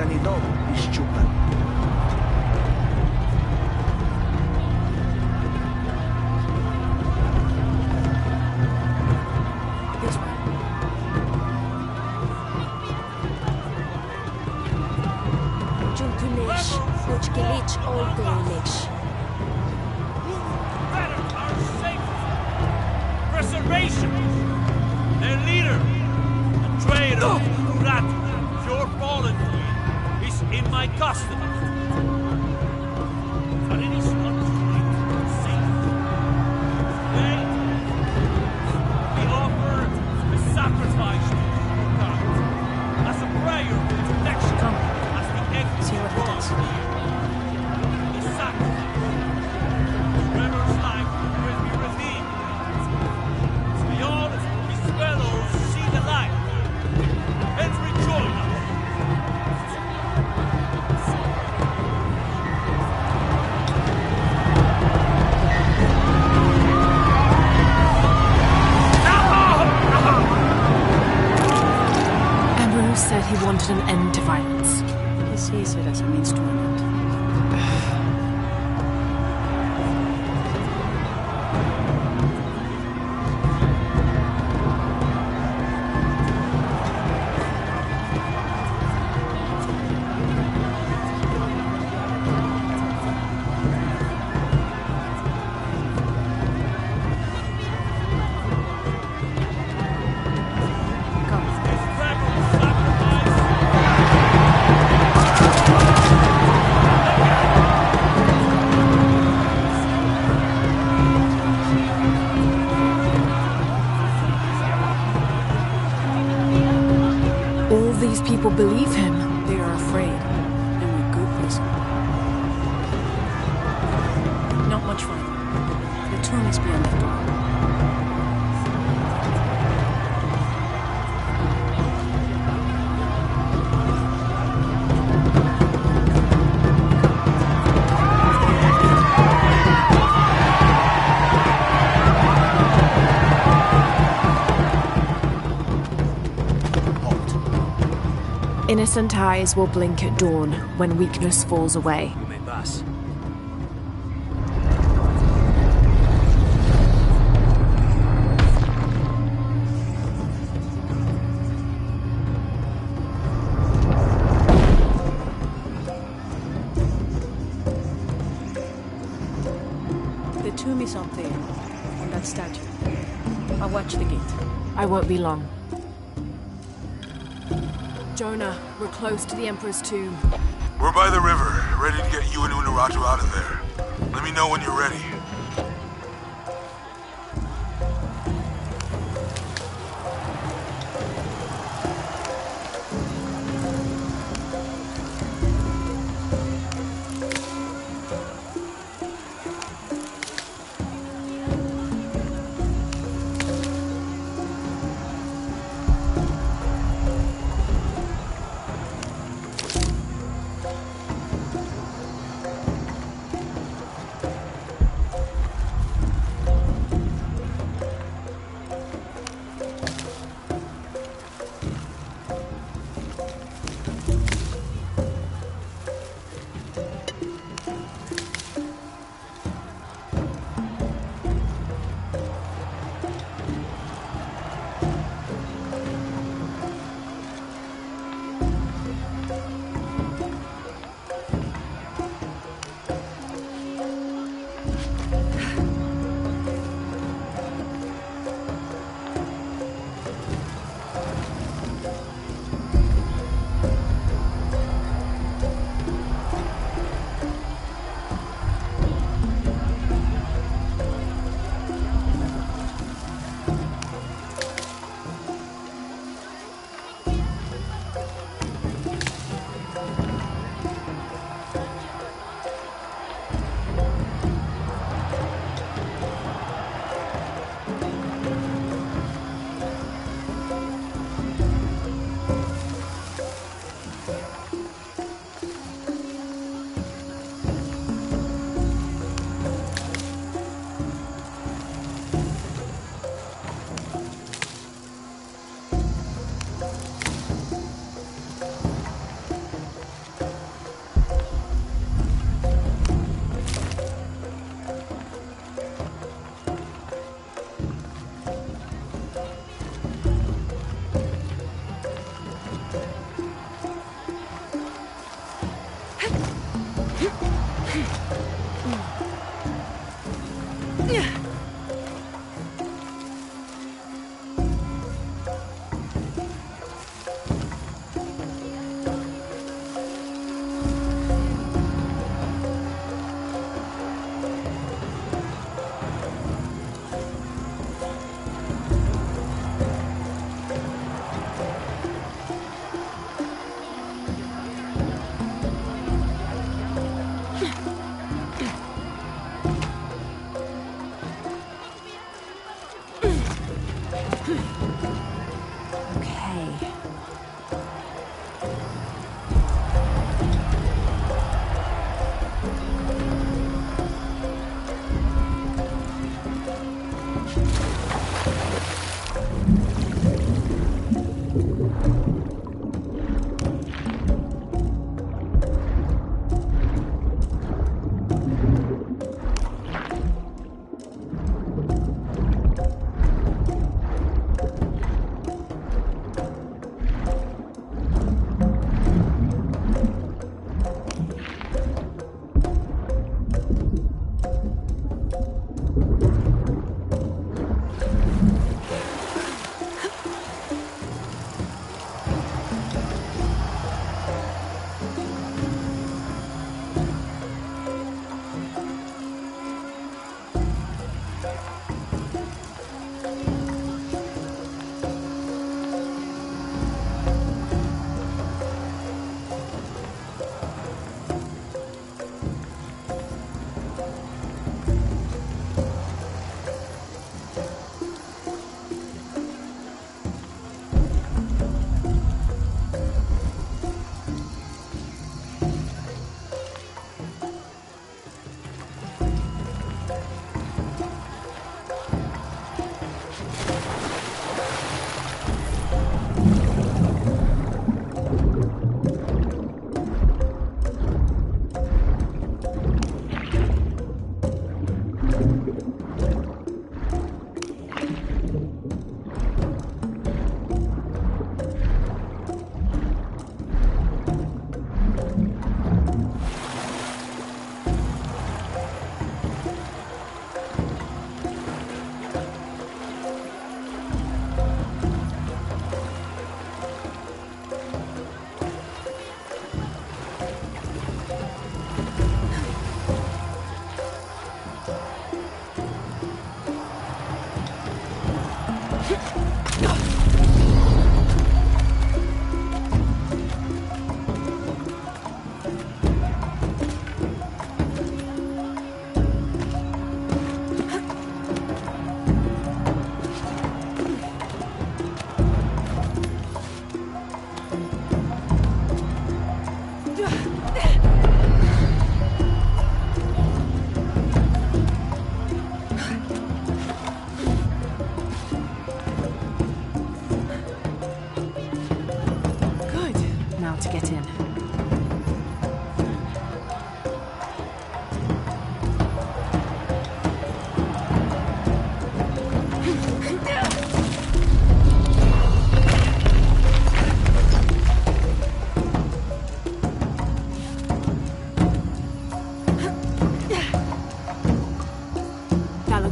Tanilov is Chupan. Juntulish, Uchkilich, Olgulich. Preservation! Their leader, a traitor, Murat, your fallen queen, is in my custody. But it is not too late to save him. Today, we offer a sacrifice to God as a prayer for protection as the exit draws near. The sacrifice. Trevor's life will be redeemed. May all his fellows see the light and rejoin us. Emperor said he wanted an end to violence. He sees it as an instrument. All these people believe him. They are afraid, and with good reason. Not much farther. The tomb is beyond that door. Innocent eyes will blink at dawn when weakness falls away. You may pass. The tomb is up there, on that statue. I'll watch the gate. I won't be long. Jonah, we're close to the Emperor's tomb. We're by the river, ready to get you and Unuratu out of there. Let me know when you're ready.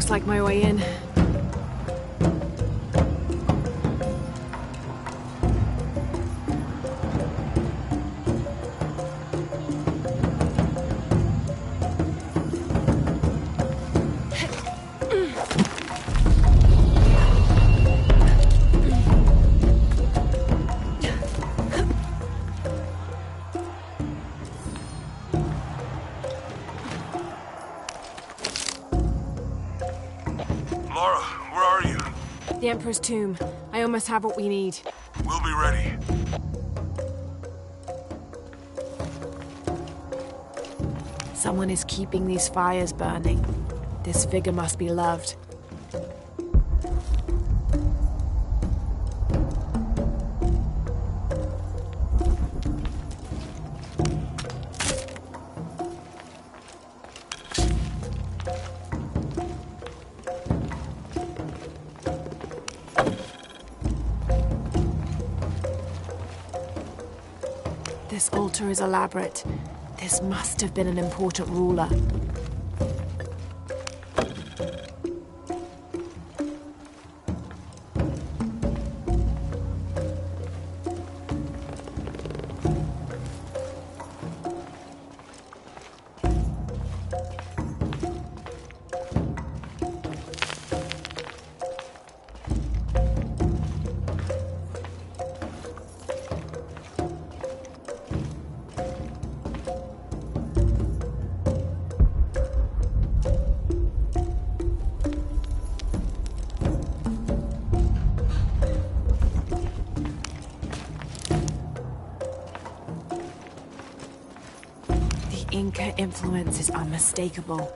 Like my way in. The Emperor's tomb. I almost have what we need. We'll be ready. Someone is keeping these fires burning. This figure must be loved. This altar is elaborate. This must have been an important ruler. Inca influence is unmistakable.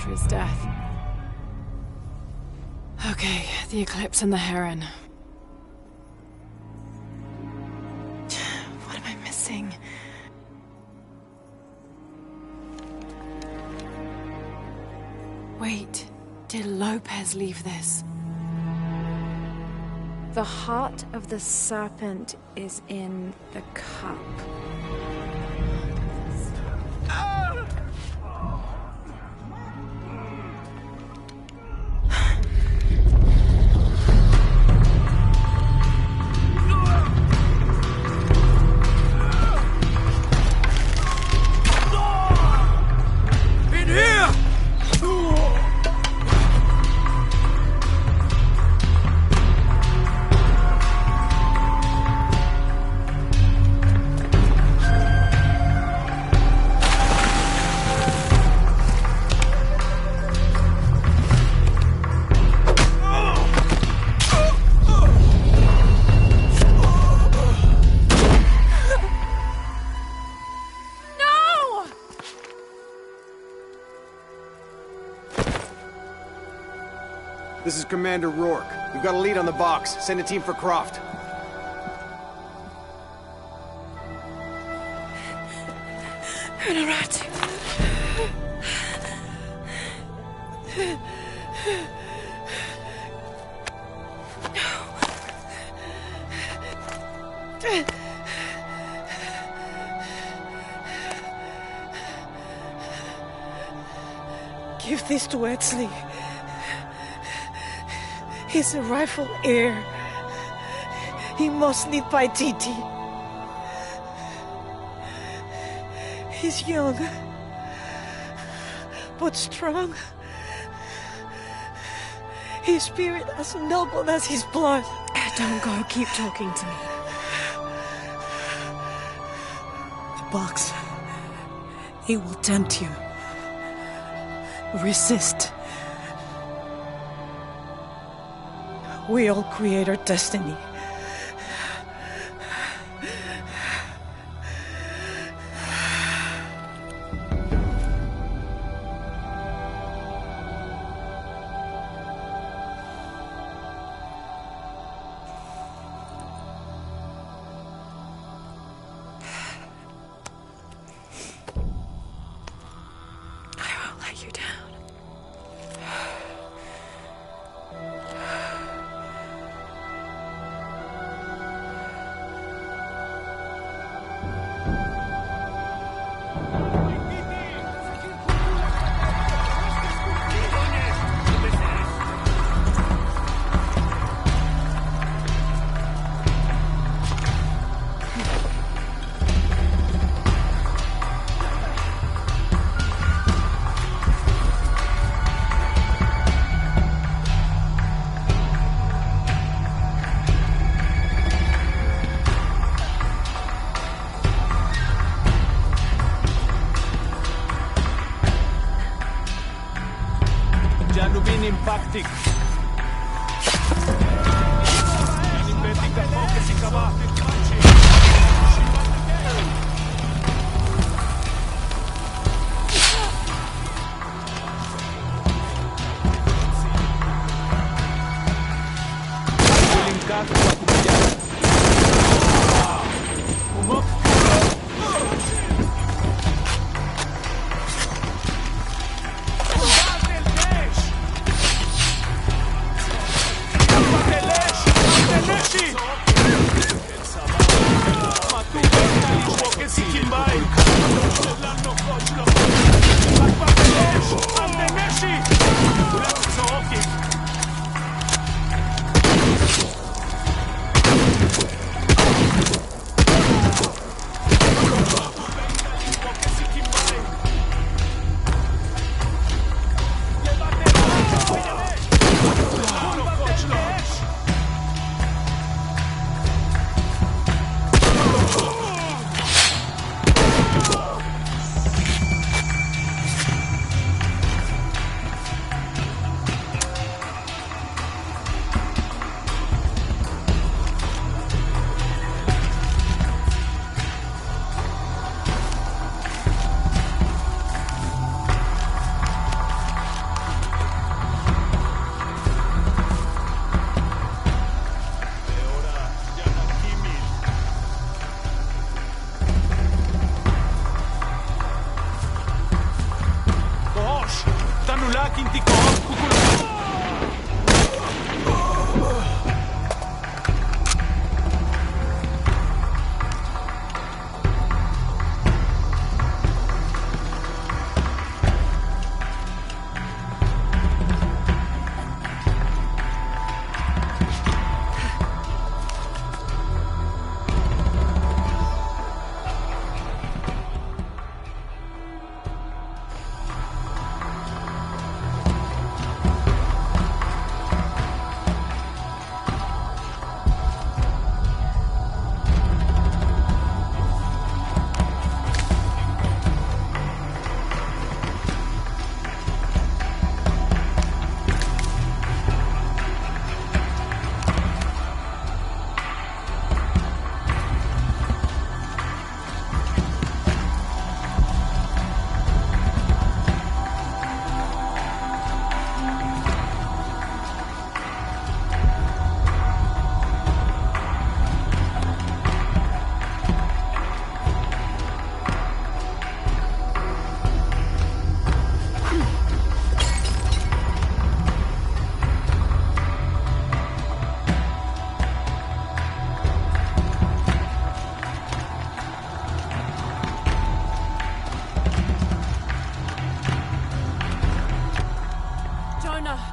after his death. Okay, the Eclipse and the Heron. What am I missing? Wait, did Lopez leave this? The heart of the serpent is in the cup. This is Commander Rourke. We've got a lead on the box. Send a team for Croft. Honorat. Give this to Etzli. He's a rightful heir. He must lead Paititi. He's young, but strong. His spirit as noble as his blood. Don't go, keep talking to me. The box, it will tempt you. Resist. We all create our destiny. I won't let you down. Janubin impacting. Inventing the focus in Kabah.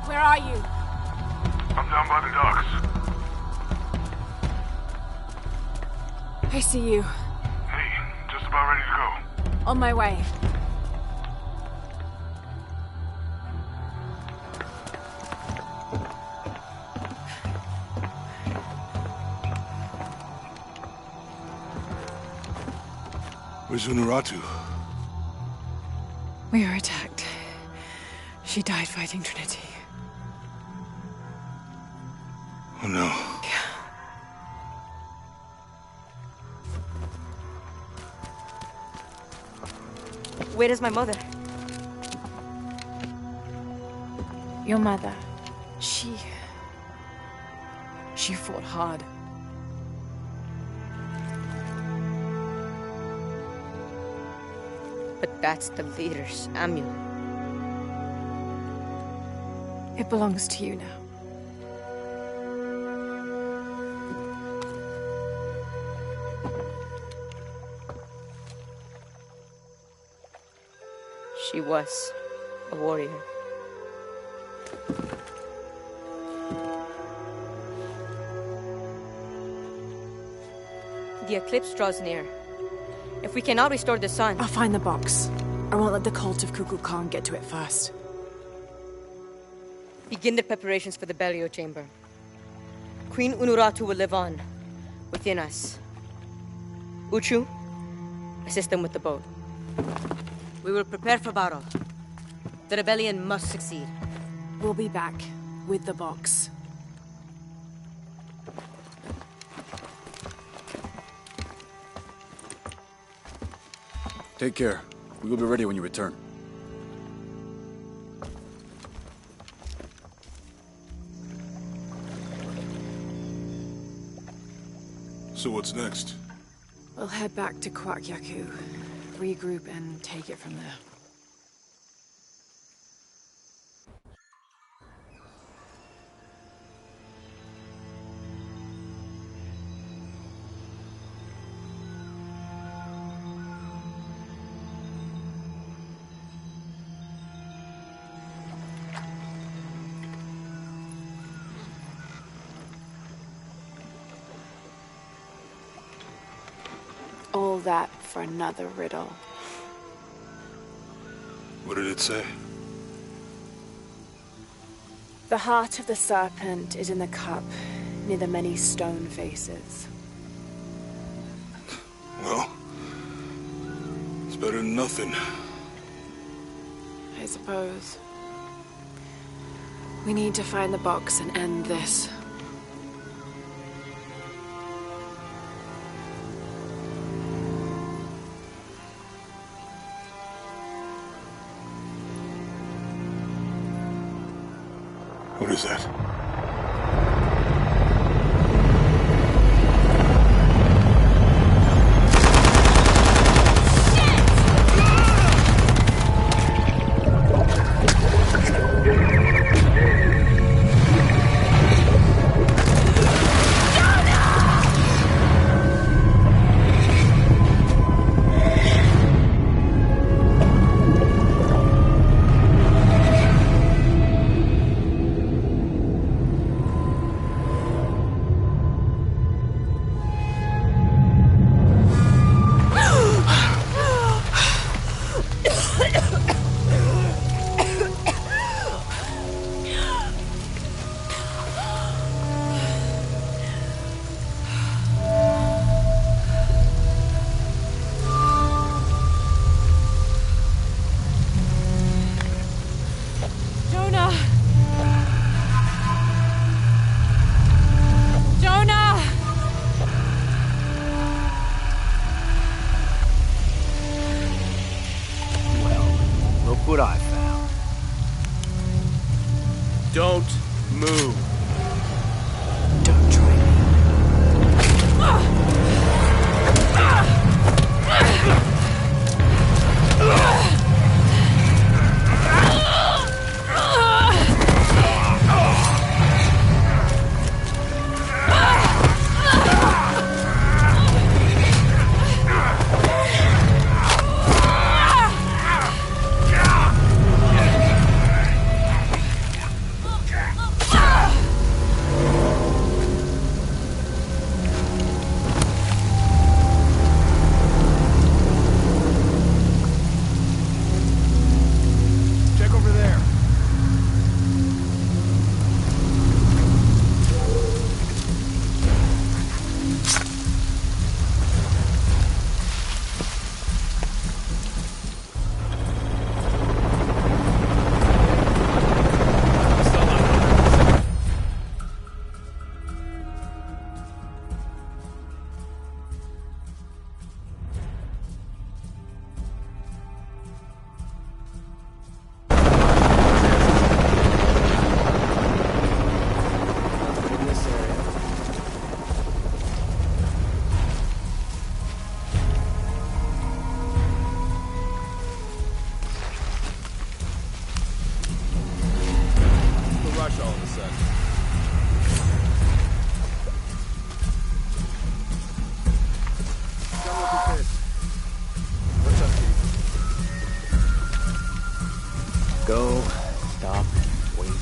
Where are you? I'm down by the docks. I see you. Hey, just about ready to go. On my way. Where's Unuratu? We were attacked. She died fighting Trinity. Oh no. Where is my mother? Your mother, she fought hard. But that's the leader's amulet. It belongs to you now. She was a warrior. The eclipse draws near. If we cannot restore the sun... I'll find the box. I won't let the cult of Kukulkan get to it first. Begin the preparations for the burial chamber. Queen Unuratu will live on, within us. Uchu, assist them with the boat. We will prepare for battle. The rebellion must succeed. We'll be back, with the box. Take care. We will be ready when you return. So what's next? We'll head back to Kwak Yaku, regroup and take it from there. All that for another riddle. What did it say? The heart of the serpent is in the cup, near the many stone faces. Well, it's better than nothing. I suppose. We need to find the box and end this. What is that? What I found. Don't move. Don't try me. rush all of a sudden? Come look at this. What's up, Pete? Go, stop, wait,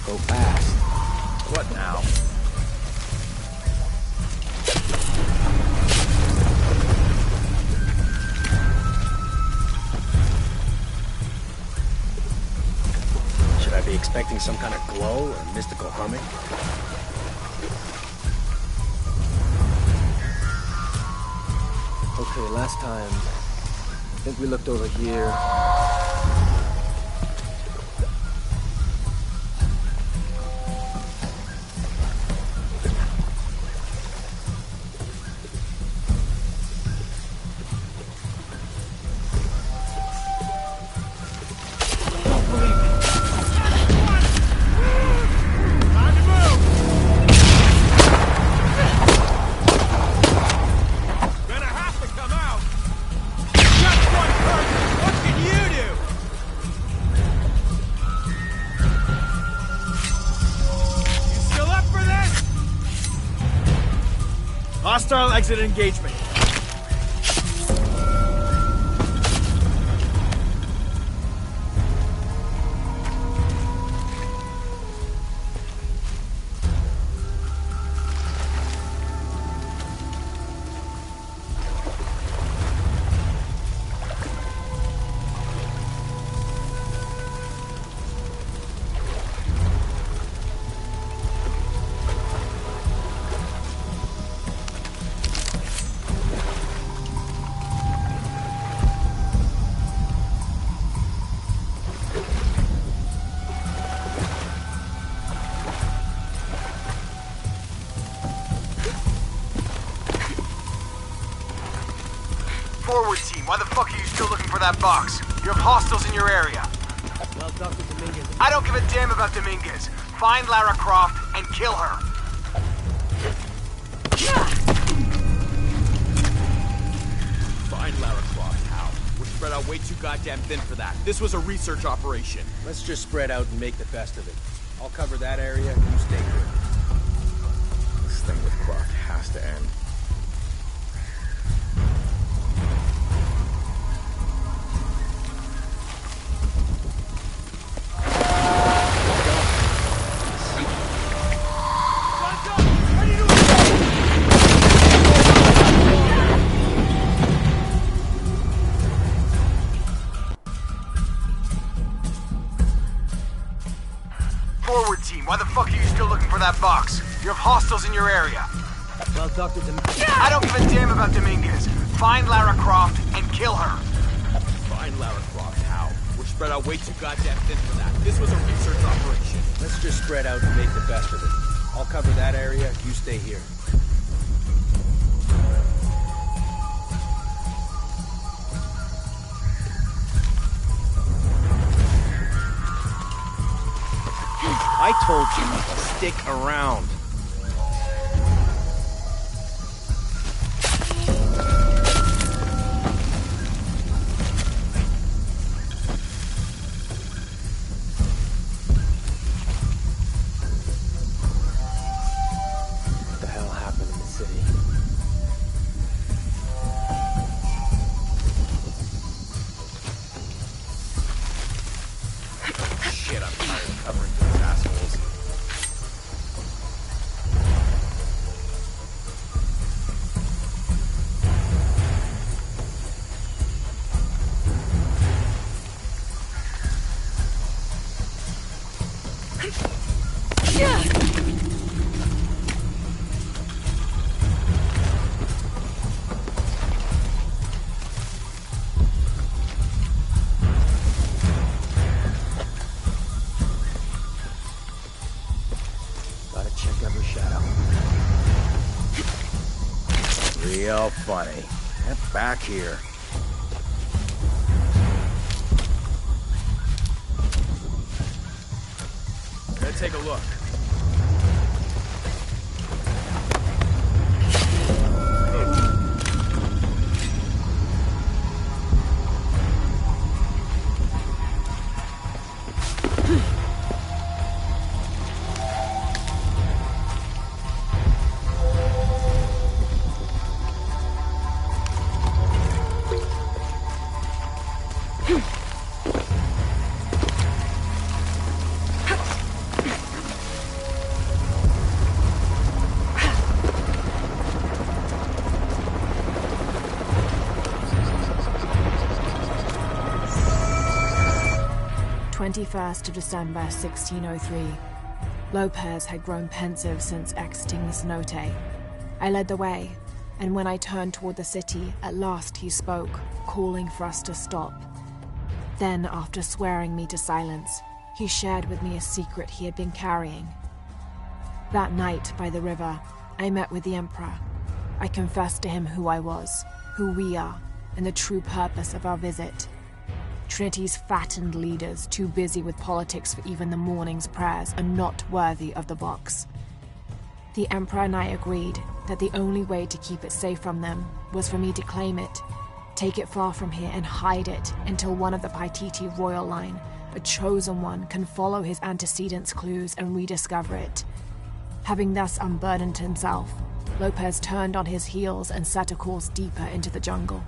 go fast. What now? Should I be expecting some kind of glow or mystical humming? Okay, last time, I think we looked over here. Hostile exit engagement. Forward team, why the fuck are you still looking for that box? You have hostiles in your area. Well, Dr. Dominguez... I don't give a damn about Dominguez. Find Lara Croft and kill her. Find Lara Croft, how? We're spread out way too goddamn thin for that. This was a research operation. Let's just spread out and make the best of it. I'll cover that area, you stay here. This thing with Croft has to end. Forward team, why the fuck are you still looking for that box? You have hostiles in your area. Well, Dr. Dominguez... I don't give a damn about Dominguez. Find Lara Croft and kill her. Find Lara Croft, how? We're spread out way too goddamn thin for that. This was a research operation. Let's just spread out and make the best of it. I'll cover that area, you stay here. I told you to stick around. What the hell happened in the city? Shit, I'm tired of covering these assholes. Gotta check every shadow. Real funny. Get back here. Gonna take a look. 21st of December 1603. Lopez had grown pensive since exiting the cenote. I led the way, and when I turned toward the city, at last he spoke, calling for us to stop. Then, after swearing me to silence, he shared with me a secret he had been carrying. That night, by the river, I met with the Emperor. I confessed to him who I was, who we are, and the true purpose of our visit. Trinity's fattened leaders, too busy with politics for even the morning's prayers, are not worthy of the box. The Emperor and I agreed that the only way to keep it safe from them was for me to claim it, take it far from here and hide it until one of the Paititi royal line, a chosen one, can follow his antecedents' clues and rediscover it. Having thus unburdened himself, Lopez turned on his heels and set a course deeper into the jungle.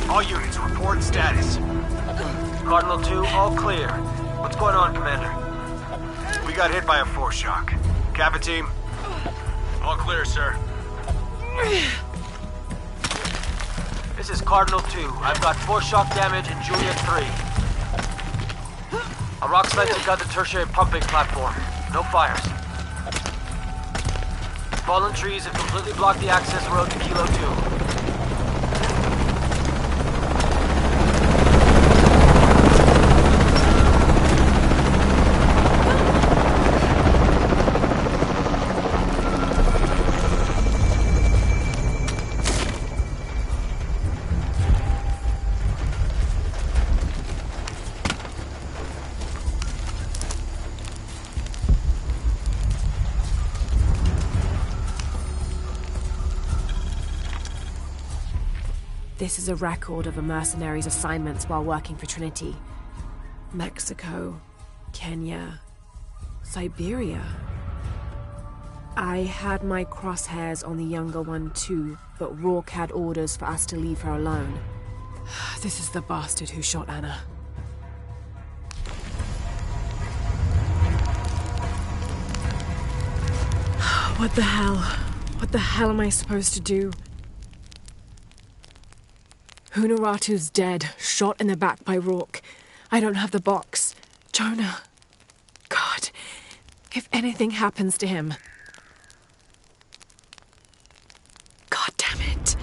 All units, report status. Cardinal 2, all clear. What's going on, Commander? We got hit by a force shock. Kappa team? All clear, sir. This is Cardinal 2. I've got force shock damage in Juliet 3. A rock's meant to cut the tertiary pumping platform. No fires. Fallen trees have completely blocked the access road to Kilo 2. This is a record of a mercenary's assignments while working for Trinity. Mexico, Kenya, Siberia. I had my crosshairs on the younger one too, but Rourke had orders for us to leave her alone. This is the bastard who shot Anna. What the hell? What the hell am I supposed to do? Hunaratu's dead, shot in the back by Rourke. I don't have the box. Jonah. God, if anything happens to him. God damn it.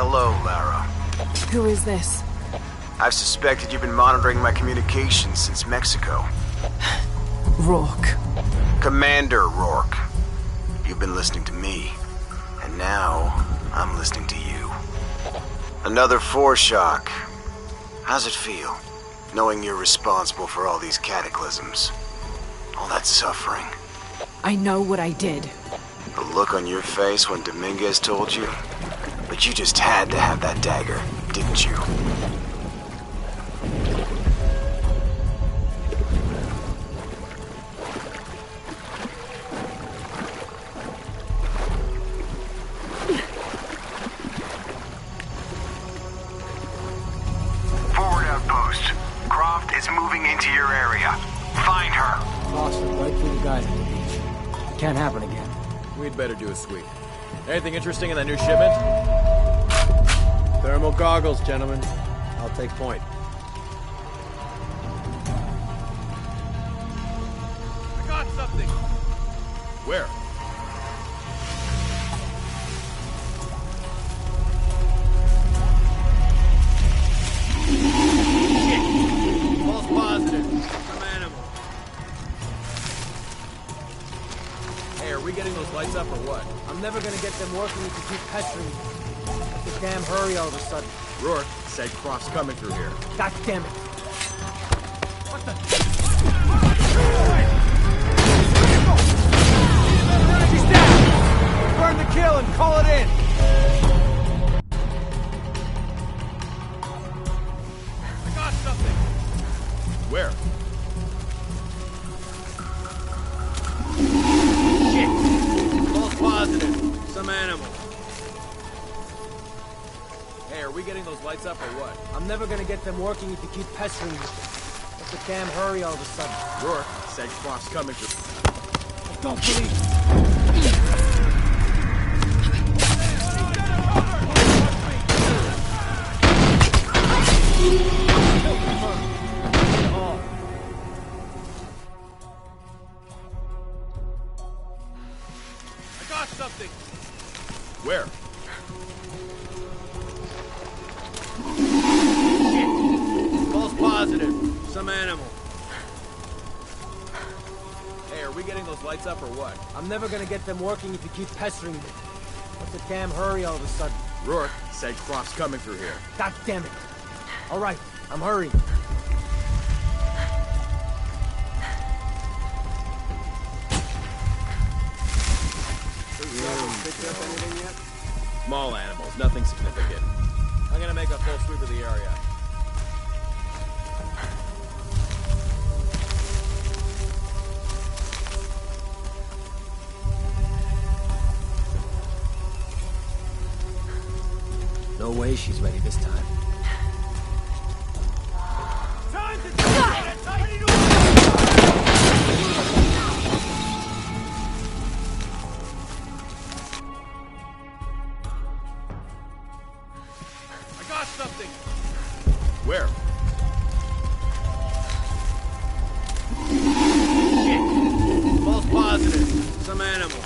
Hello, Lara. Who is this? I've suspected you've been monitoring my communications since Mexico. Rourke. Commander Rourke. You've been listening to me, and now I'm listening to you. Another foreshock. How's it feel, knowing you're responsible for all these cataclysms? All that suffering? I know what I did. The look on your face when Dominguez told you? But you just had to have that dagger, didn't you? Forward outpost. Croft is moving into your area. Find her. Lost her right through the geyser at the beach. Can't happen again. We'd better do a sweep. Anything interesting in that new shipment? Thermal goggles, gentlemen. I'll take point. I got something! Where? False positive. Some animal. Hey, are we getting those lights up or what? I'm never gonna get them working if you keep pestering me. Have to damn hurry all of a sudden. Rourke said Croft's coming through here. God damn it. What the? She's down! Burn the kill and call it in! I got something! Where? Shit! False positive. Some animal. Hey, are we getting those lights up or what? I'm never gonna get them working if you keep pestering me. Have to damn hurry all of a sudden. Rourke said Croft's coming through. I don't believe. I got something! Where? Shit! False positive. Some animal. Hey, are we getting those lights up or what? I'm never gonna get them working if you keep pestering me. Have to damn hurry all of a sudden. Rourke said Croft's coming through here. God damn it. All right, I'm hurrying. Small animals, nothing significant. I'm gonna make a full sweep of the area. No way she's ready this time. Time to do it! Ready to I got something! Where? Shit! False positive. Some animal.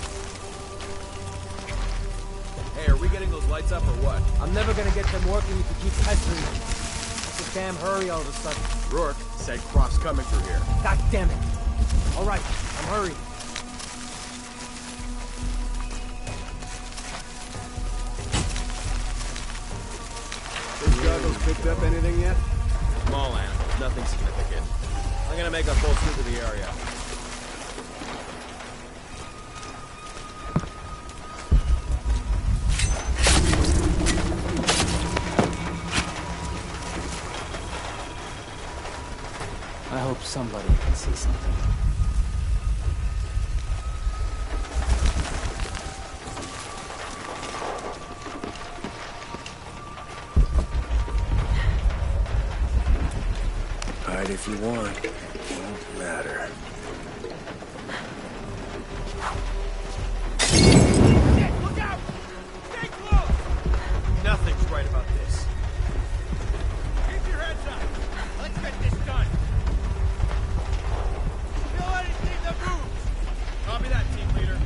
Hey, are we getting those lights up or what? I'm never gonna get them working if you keep pestering me. Have to damn hurry all of a sudden. Rourke said Croft's coming through here. God damn it. All right, I'm hurrying. Those goggles picked up anything yet? Small animals, nothing significant. I'm gonna make a full sweep of the area. I hope somebody can see something. Hide if you want. Won't matter. look out! Stay close! Nothing's right about this. Keep your heads up! Let's get this done! Feel anything that moves! Copy that, team leader.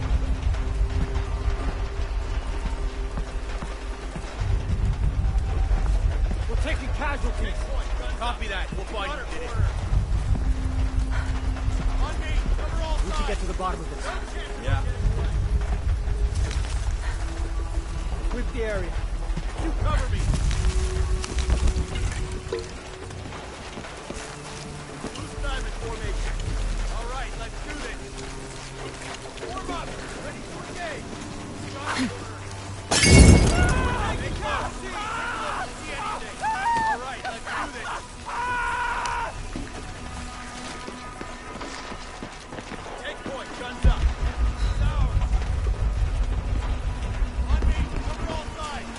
the area. You cover me. Loose diamond formation. All right, let's do this. Warm up. Ready to engage. Stay close. See anything. All right, let's do this. Take point. Guns up. Sour. On me. Cover all sides.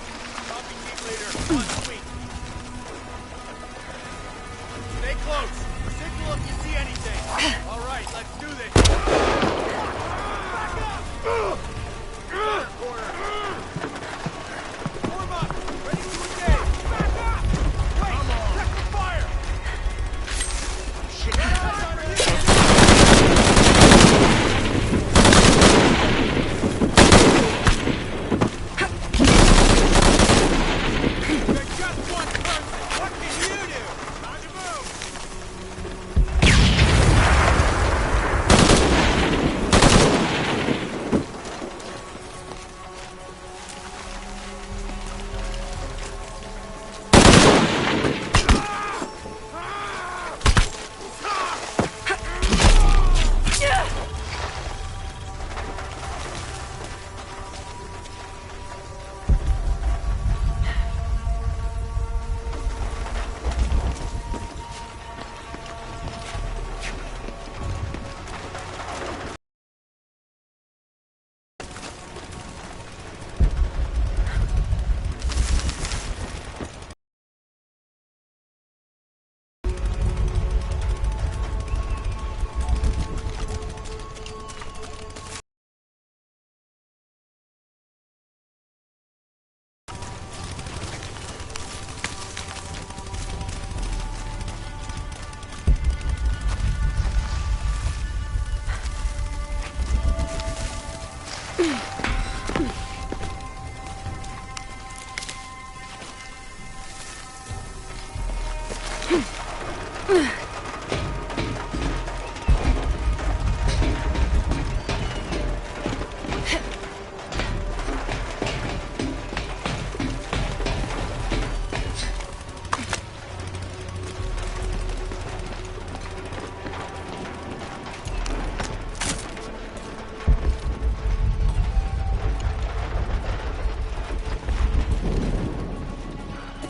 Copy, team leader. On sweep. Stay close. Signal if you see anything. All right, let's do this. Back up. Center corner. Form up. Ready to engage. Back up. Wait. Come on. Check the fire. Shit. You're just one person. What can you do? Time to move.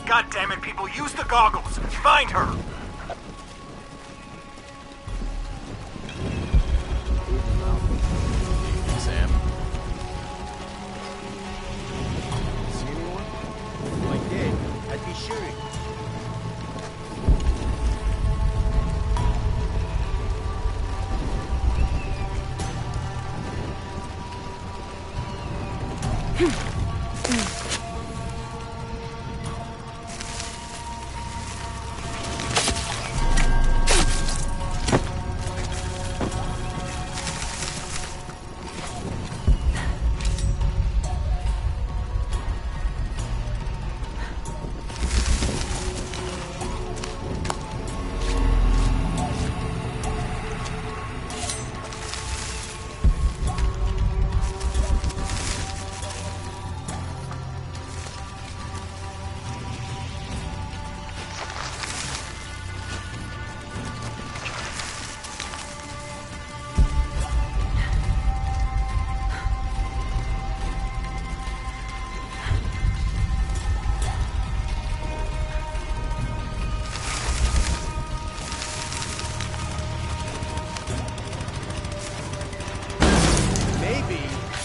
God damn it, people, use the goggles! Find her! Sam? See anyone? If I did, I'd be shooting.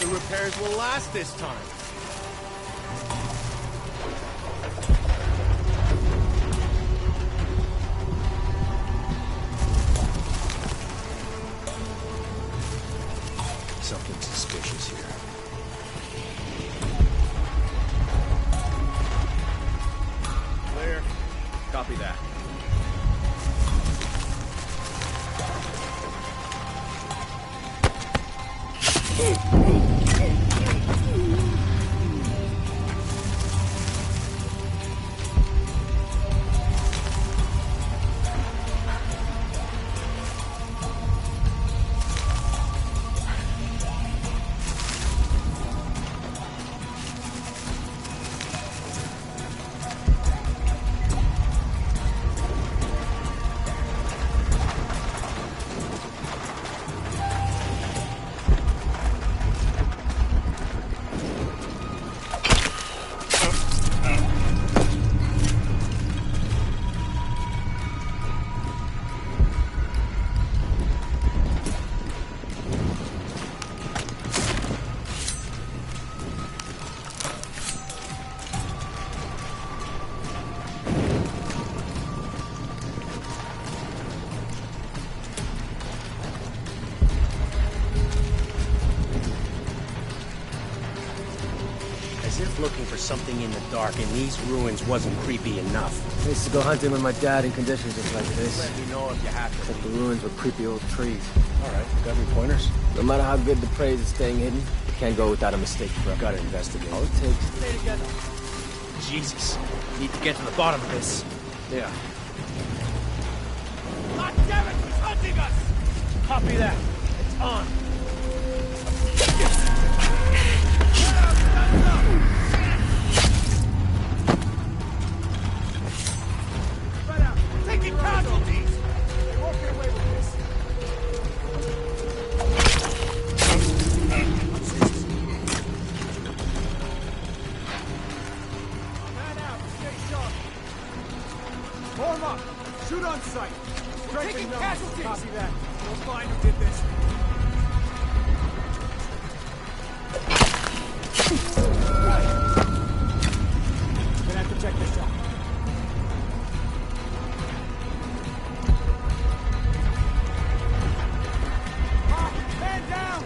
Repairs will last this time. Something suspicious here. Clear. Copy that. As if looking for something in the dark in these ruins wasn't creepy enough. I used to go hunting with my dad in conditions just like this. Let me know if you have to. Except the ruins with creepy old trees. Alright, got any pointers? No matter how good the prey is at staying hidden, you can't go without a mistake, bro. Gotta investigate. All it takes. Stay together. Jesus. Need to get to the bottom of this. Yeah. God damn it! He's hunting us! Copy that. It's on. Spread out. Taking casualties! They won't get away with this. Man out. Stay sharp. Form up. Shoot on sight. We're taking casualties. Copy that. We'll find who did this. Gonna have to check this out. Man down!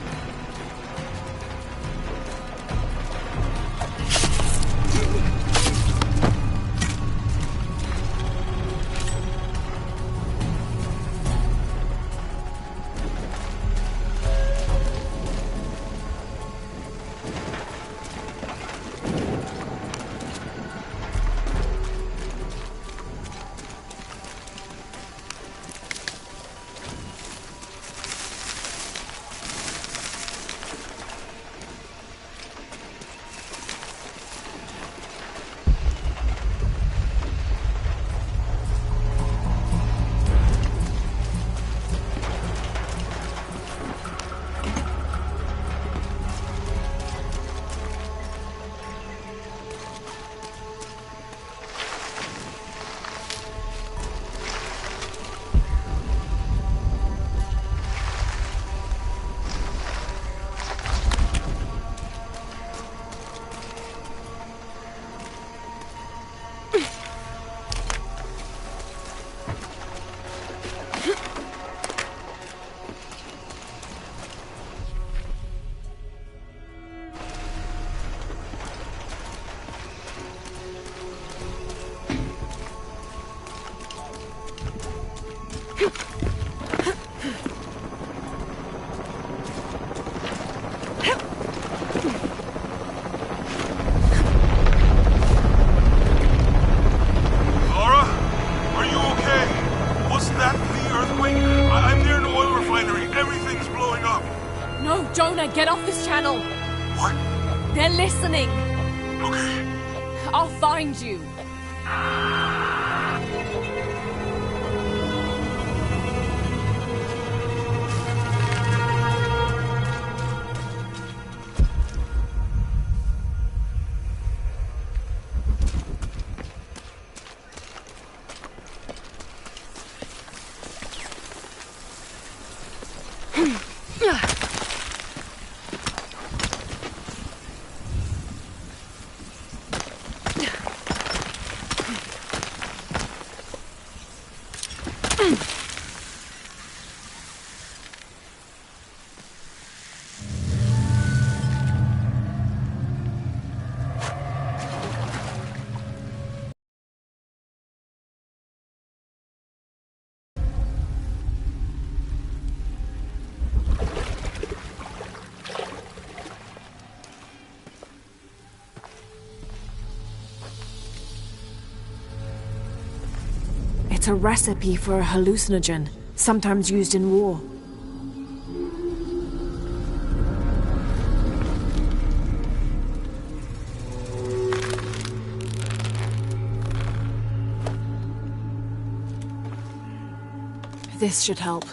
Get off this channel! What? They're listening! Okay. I'll find you! It's a recipe for a hallucinogen, sometimes used in war. This should help.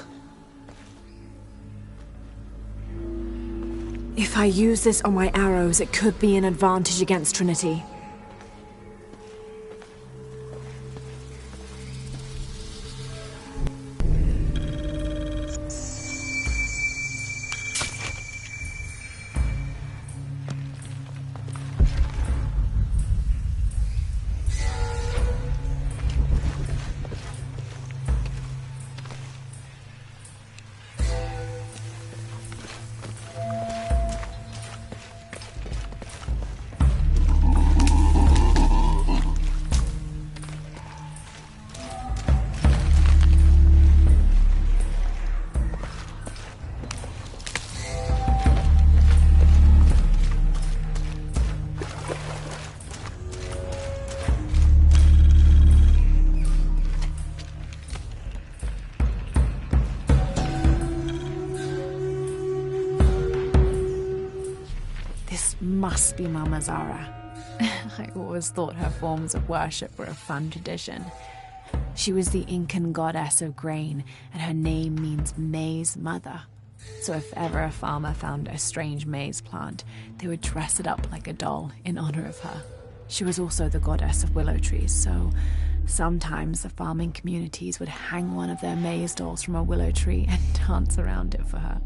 If I use this on my arrows, it could be an advantage against Trinity. must be Mama Zara. I always thought her forms of worship were a fun tradition. She was the Incan goddess of grain, and her name means maize mother. So if ever a farmer found a strange maize plant, they would dress it up like a doll in honor of her. She was also the goddess of willow trees, so sometimes the farming communities would hang one of their maize dolls from a willow tree and dance around it for her.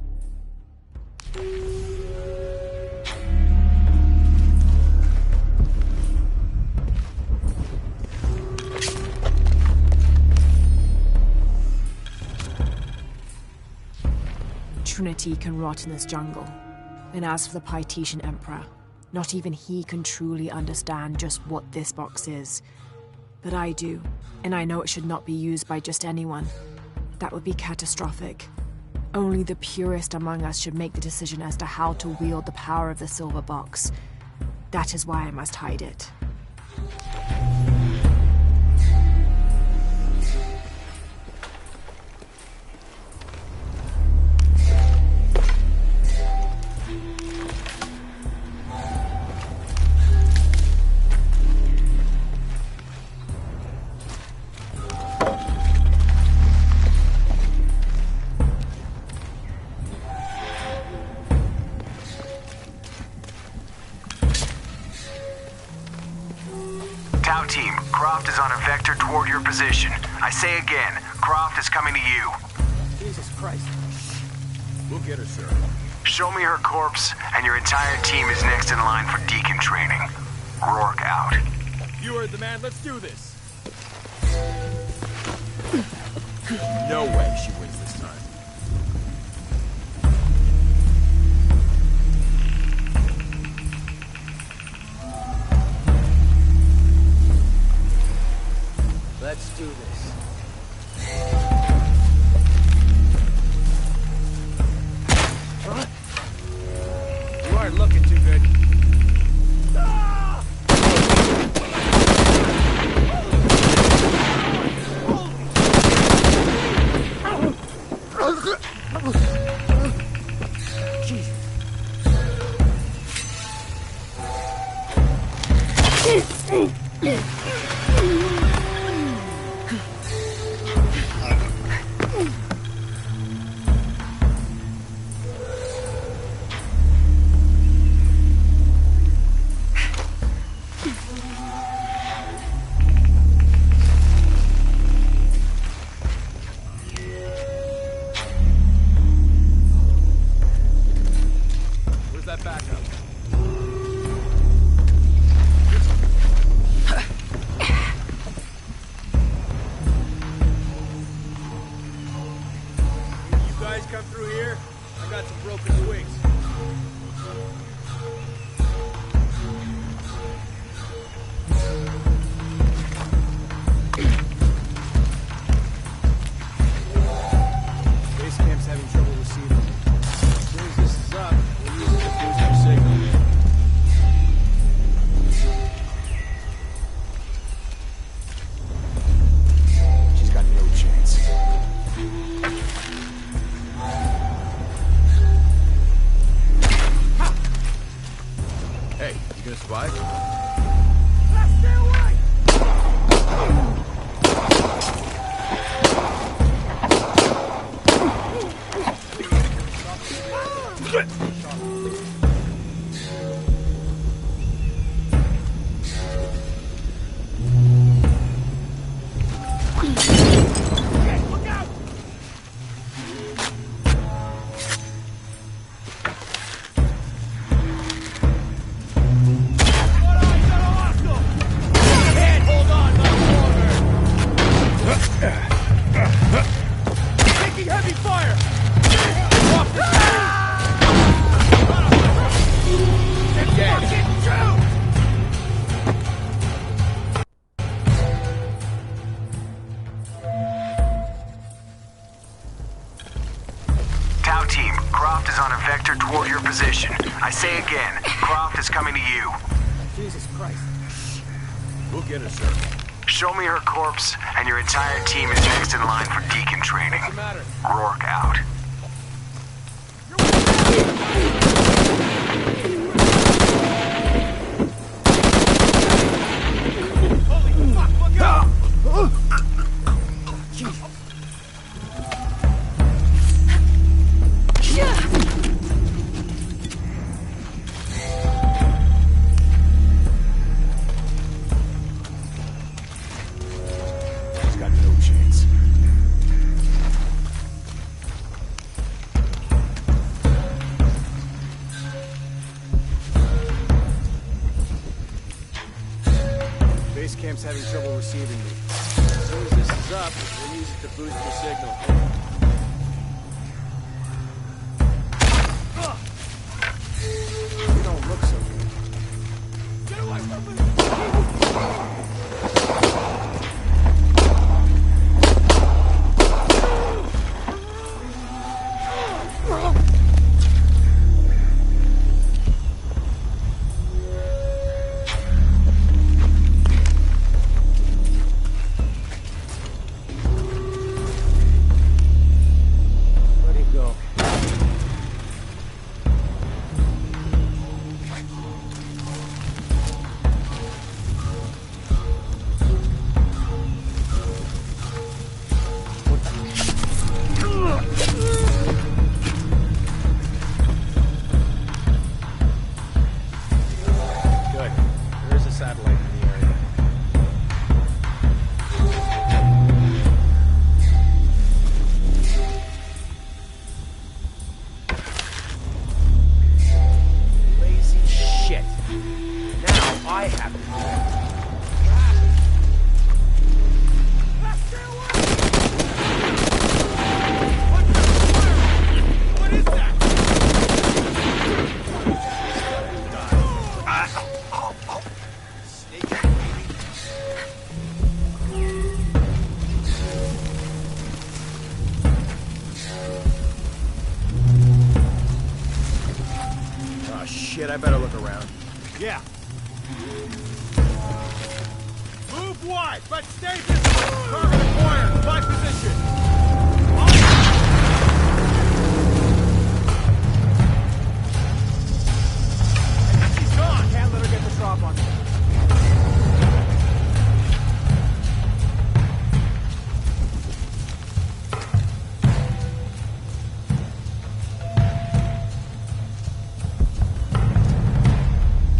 Trinity can rot in this jungle. And as for the Paititian Emperor, not even he can truly understand just what this box is. But I do, and I know it should not be used by just anyone. That would be catastrophic. Only the purest among us should make the decision as to how to wield the power of the silver box. That is why I must hide it. Tau team, Croft is on a vector toward your position. I say again, Croft is coming to you. Jesus Christ. We'll get her, sir. Show me her corpse, and your entire team is next in line for Deacon training. Rourke out. You heard the man, let's do this. No way she wins this time. Let's do this. Huh? You aren't looking too good. Come through here. I got some broken twigs. Base camp's having trouble receiving. As soon as this is up, we'll use it to boost our signal. She's got no chance. Hey, you gonna survive? Stay away! Look out! Taking heavy fire! Tau team, Croft is on a vector toward your position. I say again, Croft is coming to you. Jesus Christ. We'll get her, sir. Show me her corpse, and your entire team is next in line for Deacon training. What's the matter? Rourke out. base camp's having trouble receiving me. As soon as this is up, we'll use it to boost your signal. You don't look so good. Get away from me! Let him go. Good. There is a satellite in the area. Lazy shit. Now I have to do it. What is that? Oh shit, I better look around. Yeah. Move wide, but stay visible. Target acquired. My position. She's gone. Can't let her get the drop on me.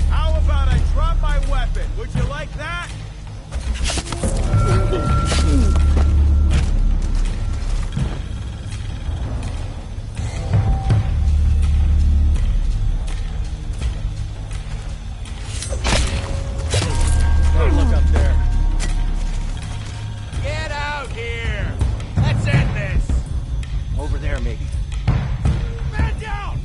How about I drop my weapon? Would you like that? Don't look up there. Get out here! Let's end this! Over there, maybe. Man down!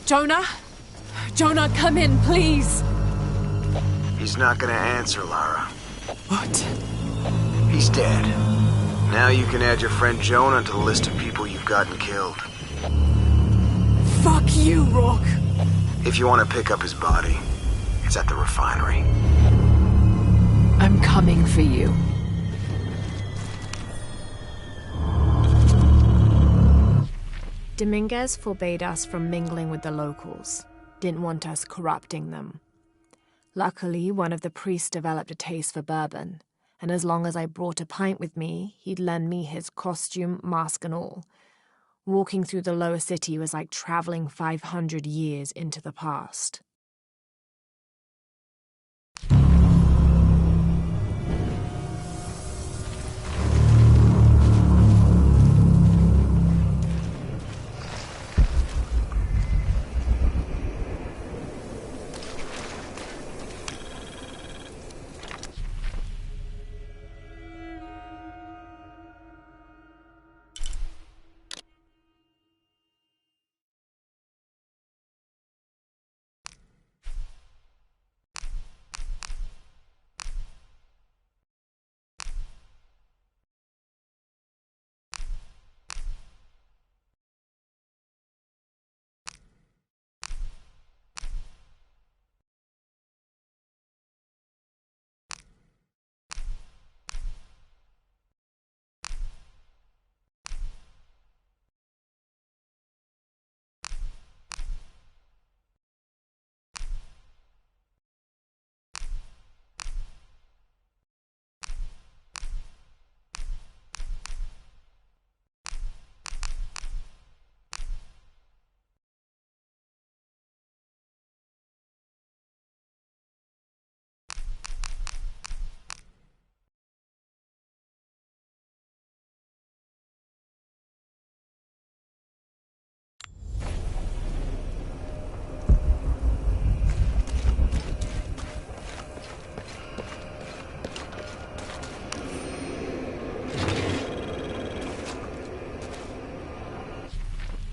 Jonah? Jonah, come in, please. He's not gonna answer, Lara. What? He's dead. Now you can add your friend Jonah to the list of people you've gotten killed. Fuck you, Rourke. If you want to pick up his body, it's at the refinery. I'm coming for you. Dominguez forbade us from mingling with the locals, didn't want us corrupting them. Luckily, one of the priests developed a taste for bourbon, and as long as I brought a pint with me, he'd lend me his costume, mask and all. Walking through the lower city was like traveling 500 years into the past.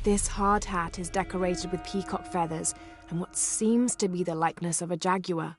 This hard hat is decorated with peacock feathers and what seems to be the likeness of a jaguar.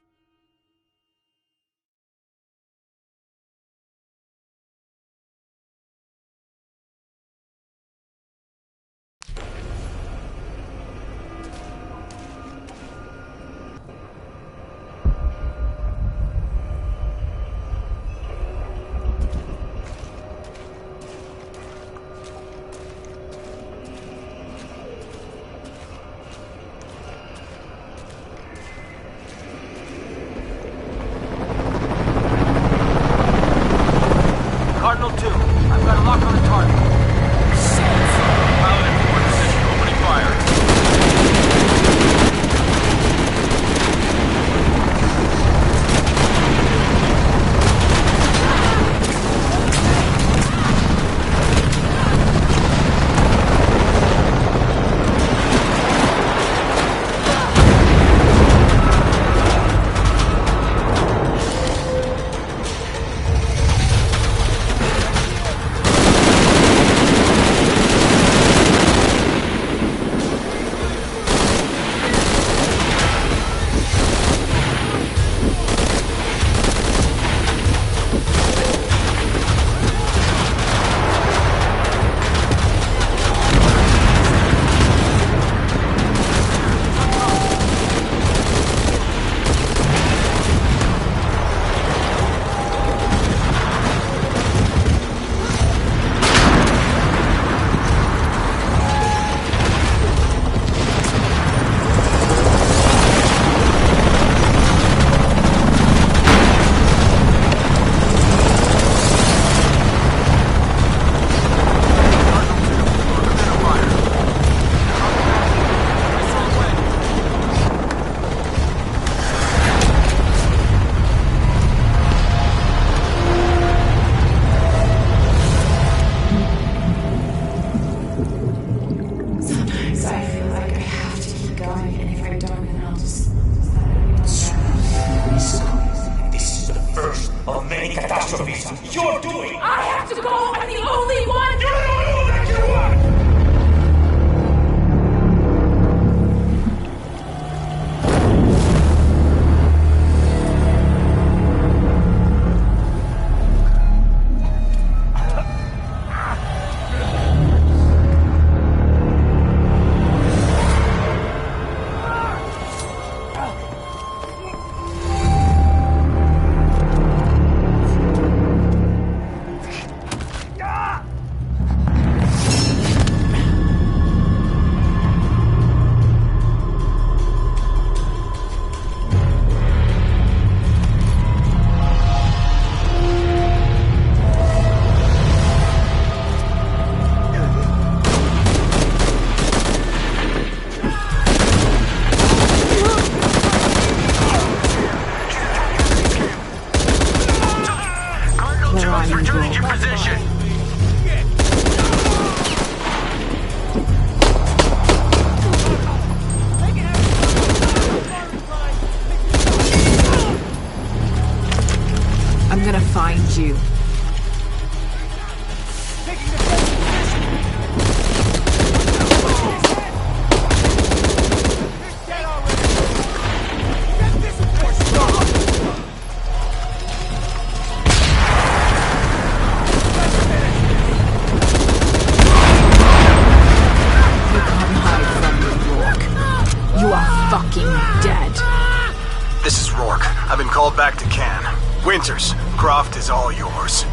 back to Cannes. Winters, Croft is all yours.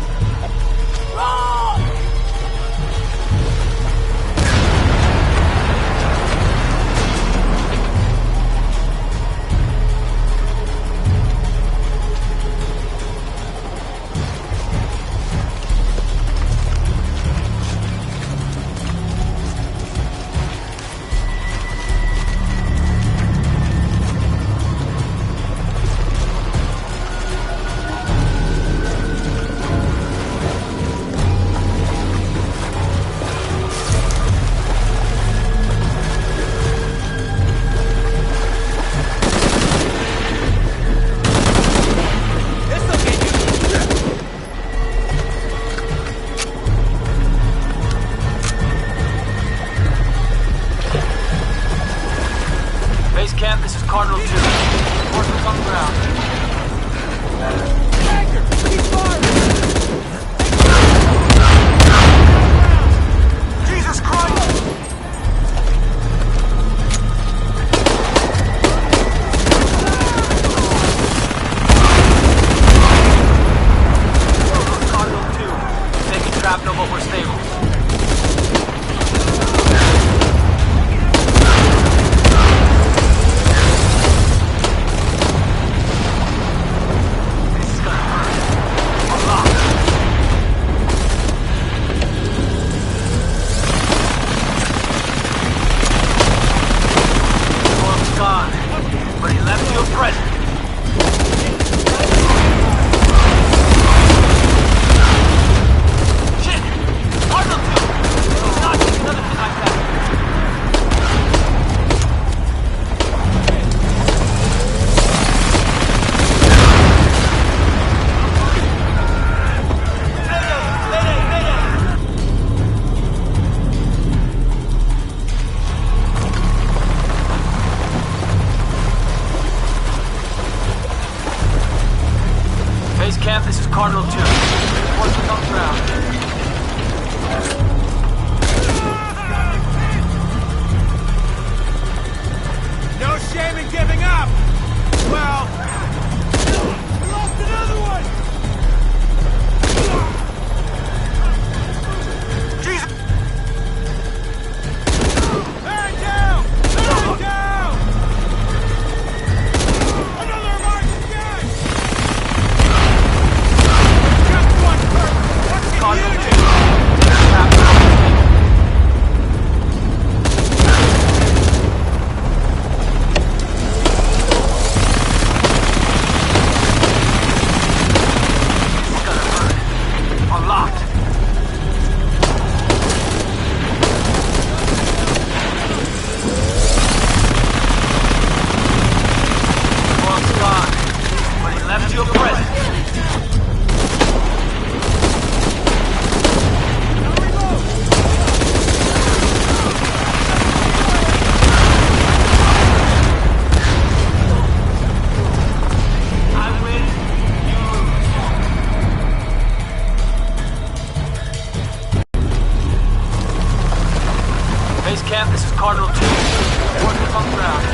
Cardinal 2. Reinforcements on ground. No shame in giving up! Well... we lost another one! Jesus! Man down! Man down! Another Martian gang! Just one person! Cardinal 2. Base camp, this is Cardinal 2. Reinforcements on ground.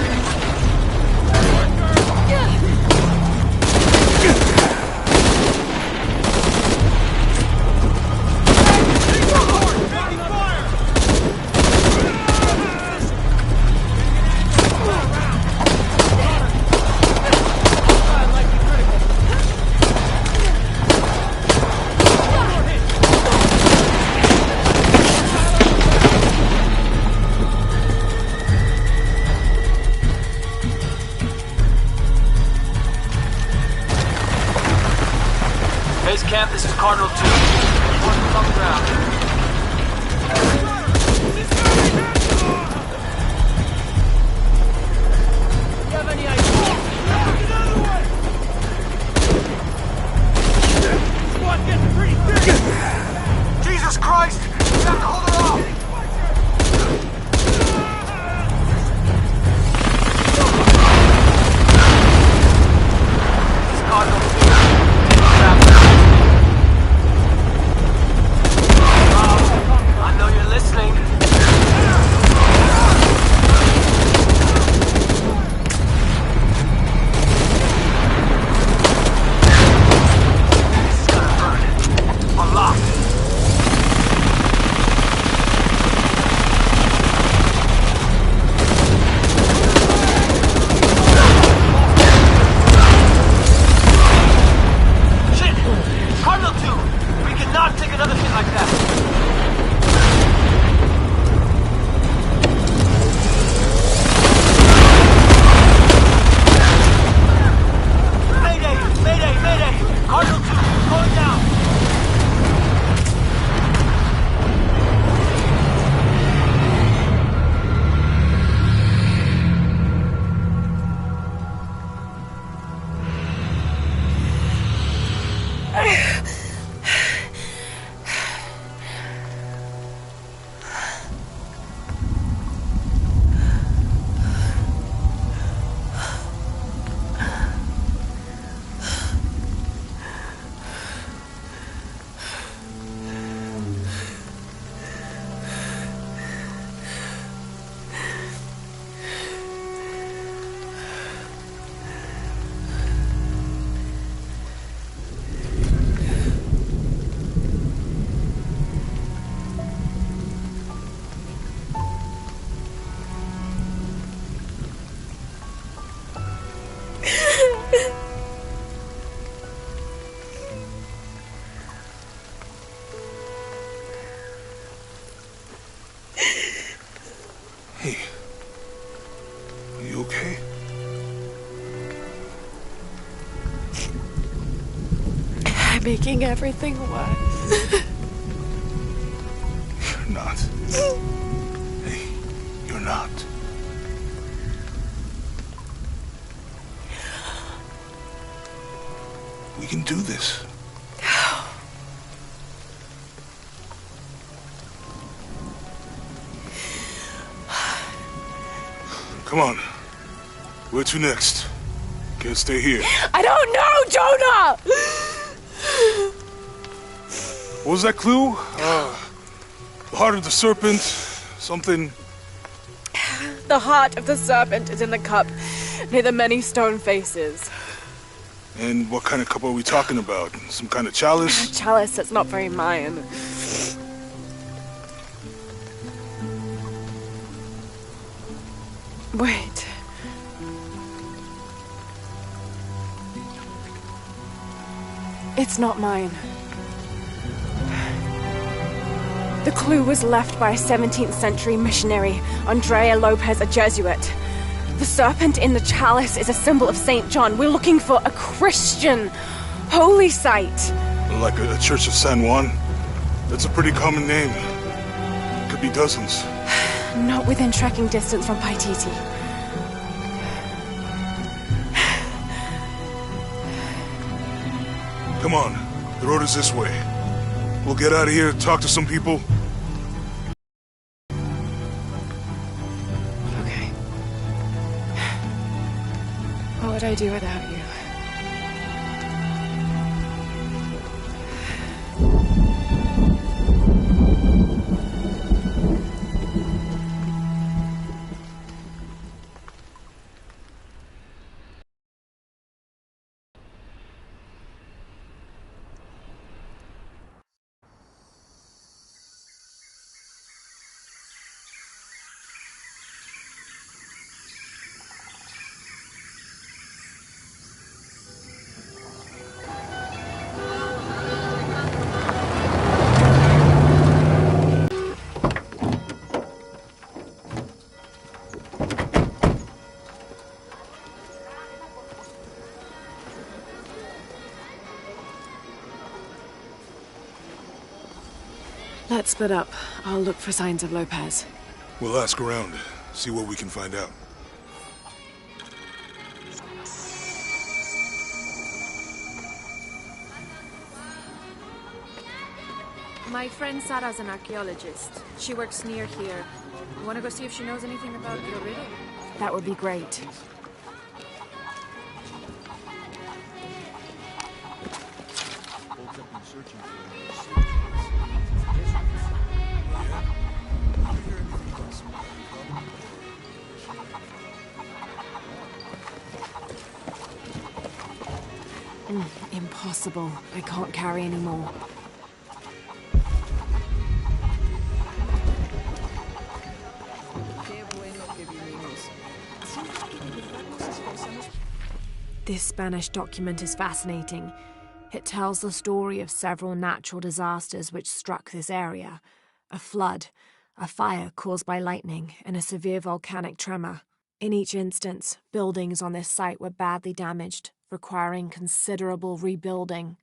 making everything worse. You're not. Hey, you're not. We can do this. Come on. Where to next? Can't stay here. I don't know, Jonah! What was that clue? The heart of the serpent, something... The heart of the serpent is in the cup, near the many stone faces. And what kind of cup are we talking about? Some kind of chalice? A chalice that's not very Mayan. Wait. It's not mine. The clue was left by a 17th century missionary, Andrea Lopez, a Jesuit. The serpent in the chalice is a symbol of St. John. We're looking for a Christian holy site. Like a Church of San Juan? That's a pretty common name. Could be dozens. Not within trekking distance from Paititi. Come on, the road is this way. We'll get out of here, talk to some people. Okay. What would I do without you? Let's split up. I'll look for signs of Lopez. We'll ask around, see what we can find out. My friend Sarah's an archaeologist. She works near here. You want to go see if she knows anything about your riddle? That would be great. Impossible. I can't carry any more. This Spanish document is fascinating. It tells the story of several natural disasters which struck this area. A flood, a fire caused by lightning, and a severe volcanic tremor. In each instance, buildings on this site were badly damaged, requiring considerable rebuilding.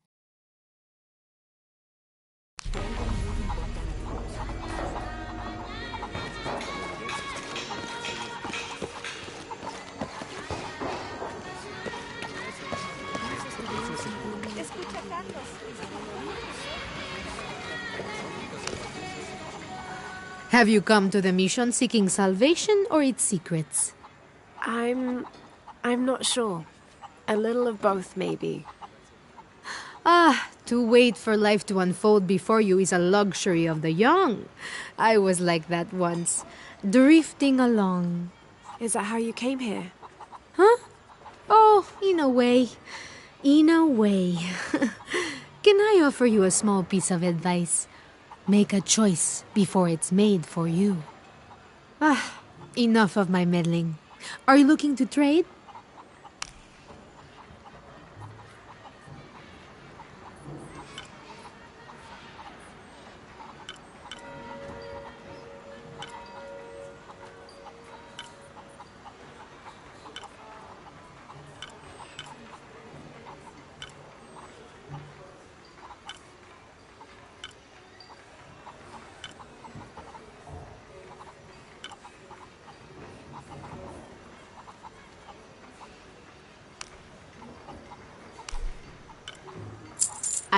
Have you come to the mission seeking salvation or its secrets? I'm not sure. A little of both, maybe. To wait for life to unfold before you is a luxury of the young. I was like that once, drifting along. Is that how you came here? Huh? Oh, in a way. In a way. Can I offer you a small piece of advice? Make a choice before it's made for you. Enough of my meddling. Are you looking to trade?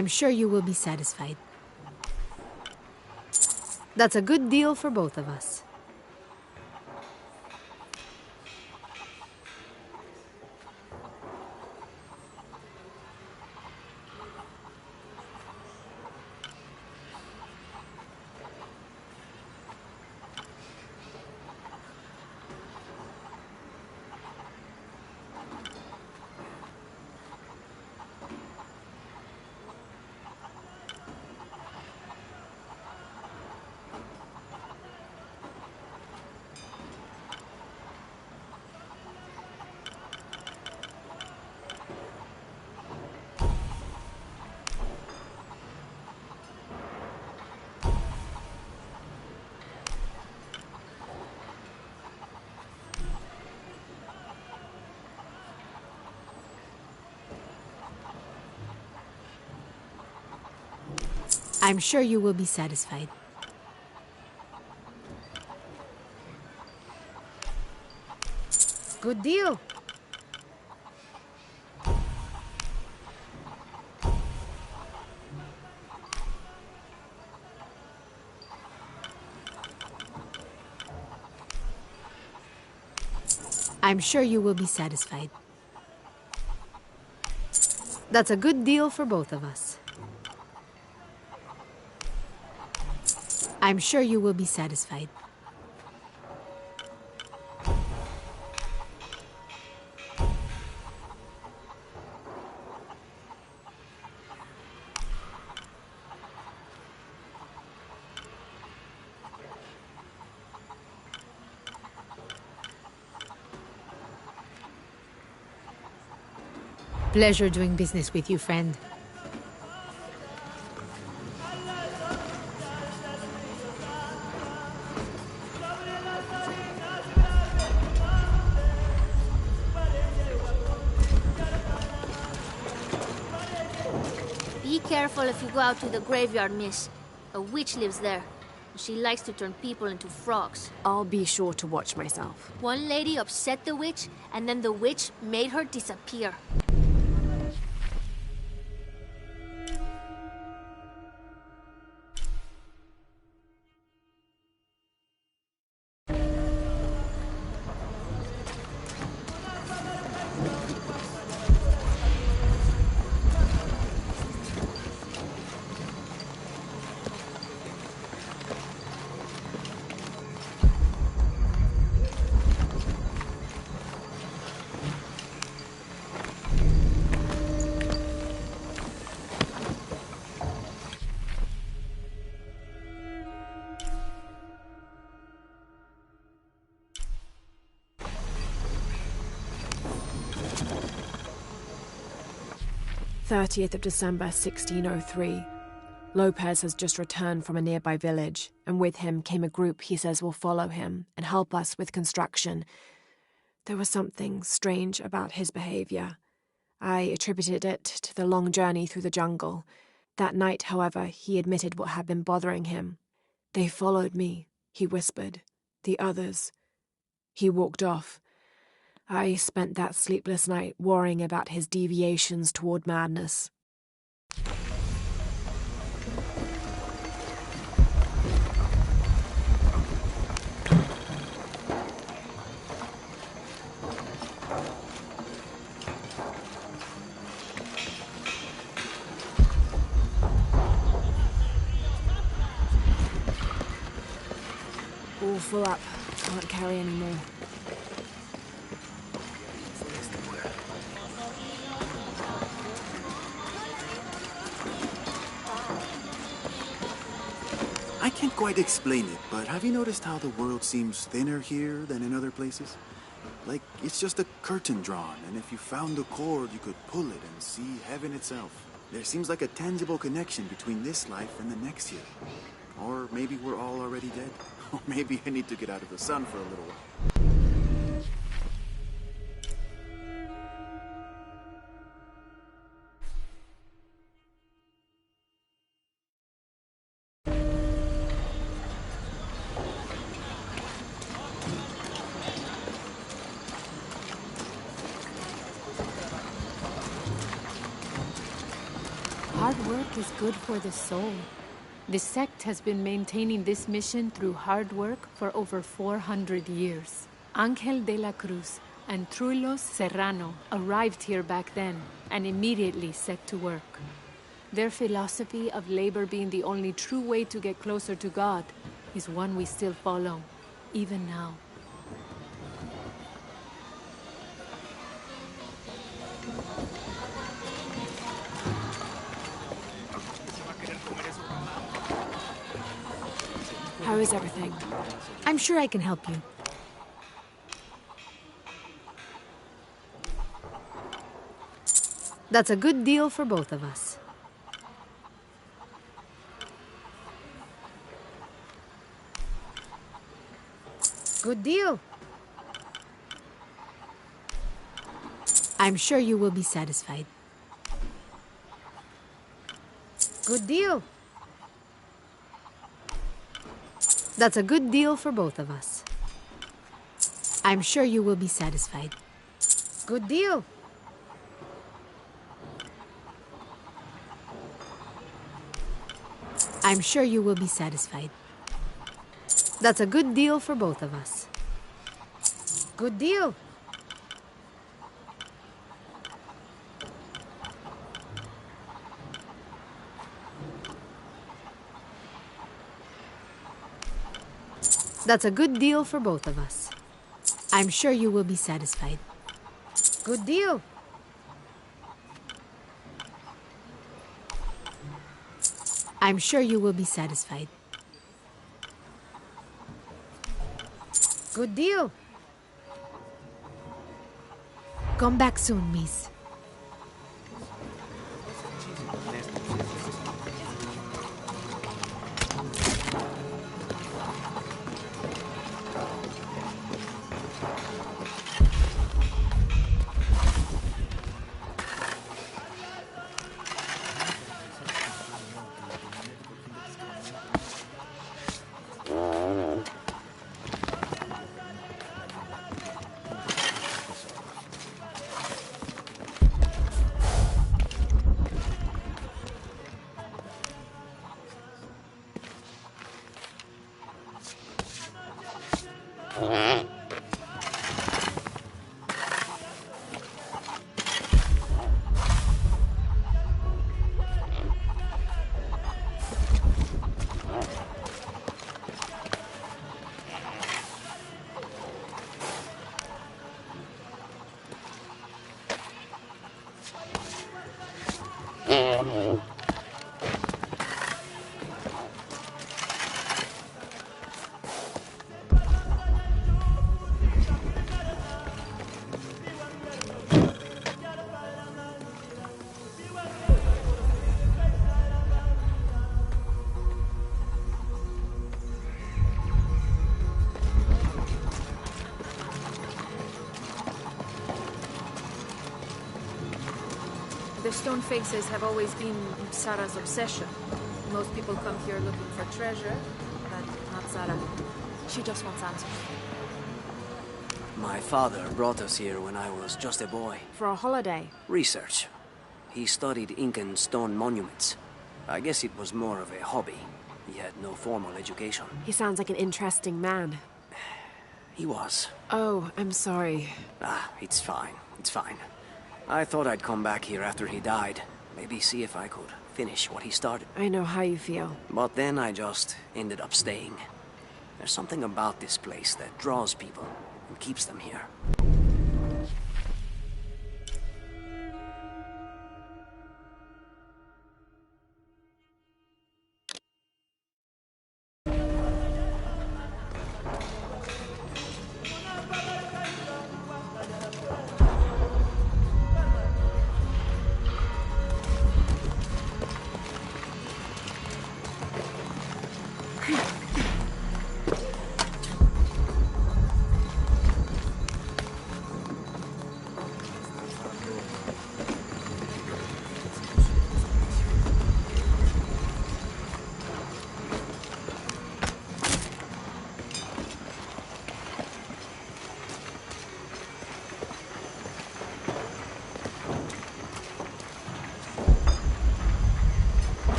I'm sure you will be satisfied. That's a good deal for both of us. I'm sure you will be satisfied. Good deal. I'm sure you will be satisfied. That's a good deal for both of us. I'm sure you will be satisfied. Pleasure doing business with you, friend. Be careful if you go out to the graveyard, miss. A witch lives there. She likes to turn people into frogs. I'll be sure to watch myself. One lady upset the witch, and then the witch made her disappear. December 1603. Lopez has just returned from a nearby village, and with him came a group he says will follow him and help us with construction. There was something strange about his behavior. I attributed it to the long journey through the jungle. That night, however, he admitted what had been bothering him. "They followed me," he whispered. "The others." He walked off. I spent that sleepless night worrying about his deviations toward madness. All full up. Can't carry any more. I can't quite explain it, but have you noticed how the world seems thinner here than in other places? Like, it's just a curtain drawn, and if you found the cord, you could pull it and see heaven itself. There seems like a tangible connection between this life and the next here. Or maybe we're all already dead. Or maybe I need to get out of the sun for a little while. Hard work is good for the soul. The sect has been maintaining this mission through hard work for over 400 years. Ángel de la Cruz and Truilos Serrano arrived here back then and immediately set to work. Their philosophy of labor being the only true way to get closer to God is one we still follow, even now. How is everything? I'm sure I can help you. That's a good deal for both of us. Good deal. I'm sure you will be satisfied. Good deal. That's a good deal for both of us. I'm sure you will be satisfied. Good deal. I'm sure you will be satisfied. That's a good deal for both of us. Good deal. That's a good deal for both of us. I'm sure you will be satisfied. Good deal. I'm sure you will be satisfied. Good deal. Come back soon, miss. The stone faces have always been Sarah's obsession. Most people come here looking for treasure, but not Sarah. She just wants answers. My father brought us here when I was just a boy. For a holiday? Research. He studied Incan stone monuments. I guess it was more of a hobby. He had no formal education. He sounds like an interesting man. He was. Oh, I'm sorry. It's fine. It's fine. I thought I'd come back here after he died. Maybe see if I could finish what he started. I know how you feel. But then I just ended up staying. There's something about this place that draws people and keeps them here.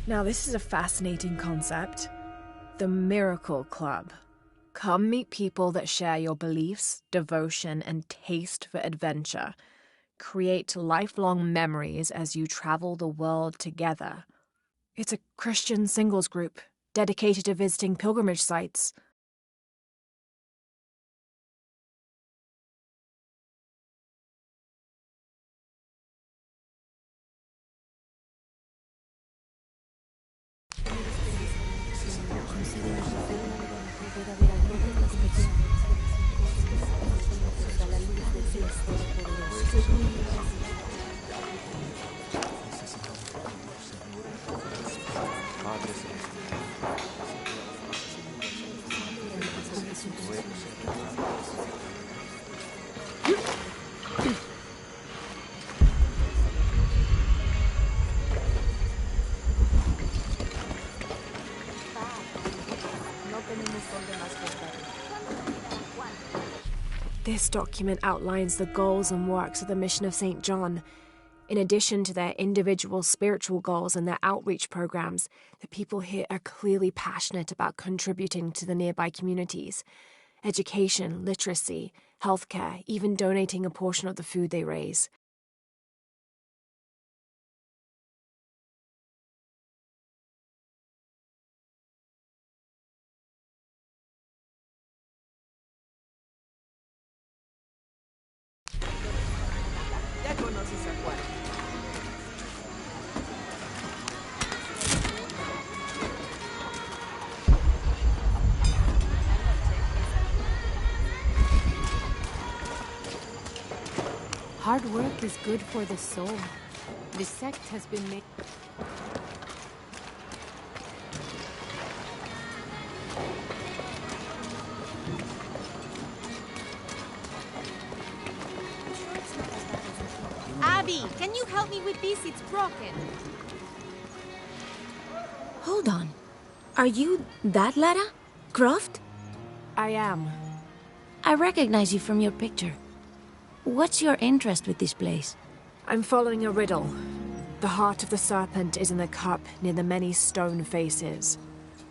Now, this is a fascinating concept. The Miracle Club. Come meet people that share your beliefs, devotion, and taste for adventure. Create lifelong memories as you travel the world together. It's a Christian singles group dedicated to visiting pilgrimage sites. This document outlines the goals and works of the Mission of St. John. In addition to their individual spiritual goals and their outreach programs, the people here are clearly passionate about contributing to the nearby communities. Education, literacy, healthcare, even donating a portion of the food they raise. Hard work is good for the soul. The sect has been made... Abby, can you help me with this? It's broken. Hold on. Are you that Lara? Croft? I am. I recognize you from your picture. What's your interest with this place? I'm following a riddle. The heart of the serpent is in the cup near the many stone faces.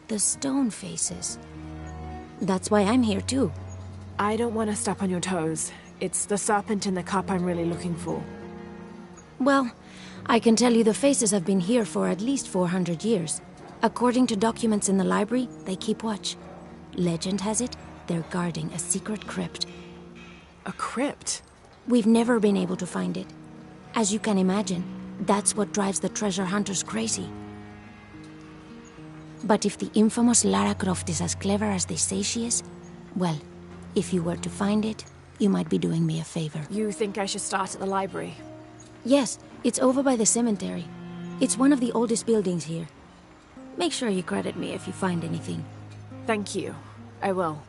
The stone faces? That's why I'm here too. I don't want to step on your toes. It's the serpent in the cup I'm really looking for. Well, I can tell you the faces have been here for at least 400 years. According to documents in the library, they keep watch. Legend has it, they're guarding a secret crypt. A crypt? We've never been able to find it. As you can imagine, that's what drives the treasure hunters crazy. But if the infamous Lara Croft is as clever as they say she is, well, if you were to find it, you might be doing me a favor. You think I should start at the library? Yes, it's over by the cemetery. It's one of the oldest buildings here. Make sure you credit me if you find anything. Thank you. I will.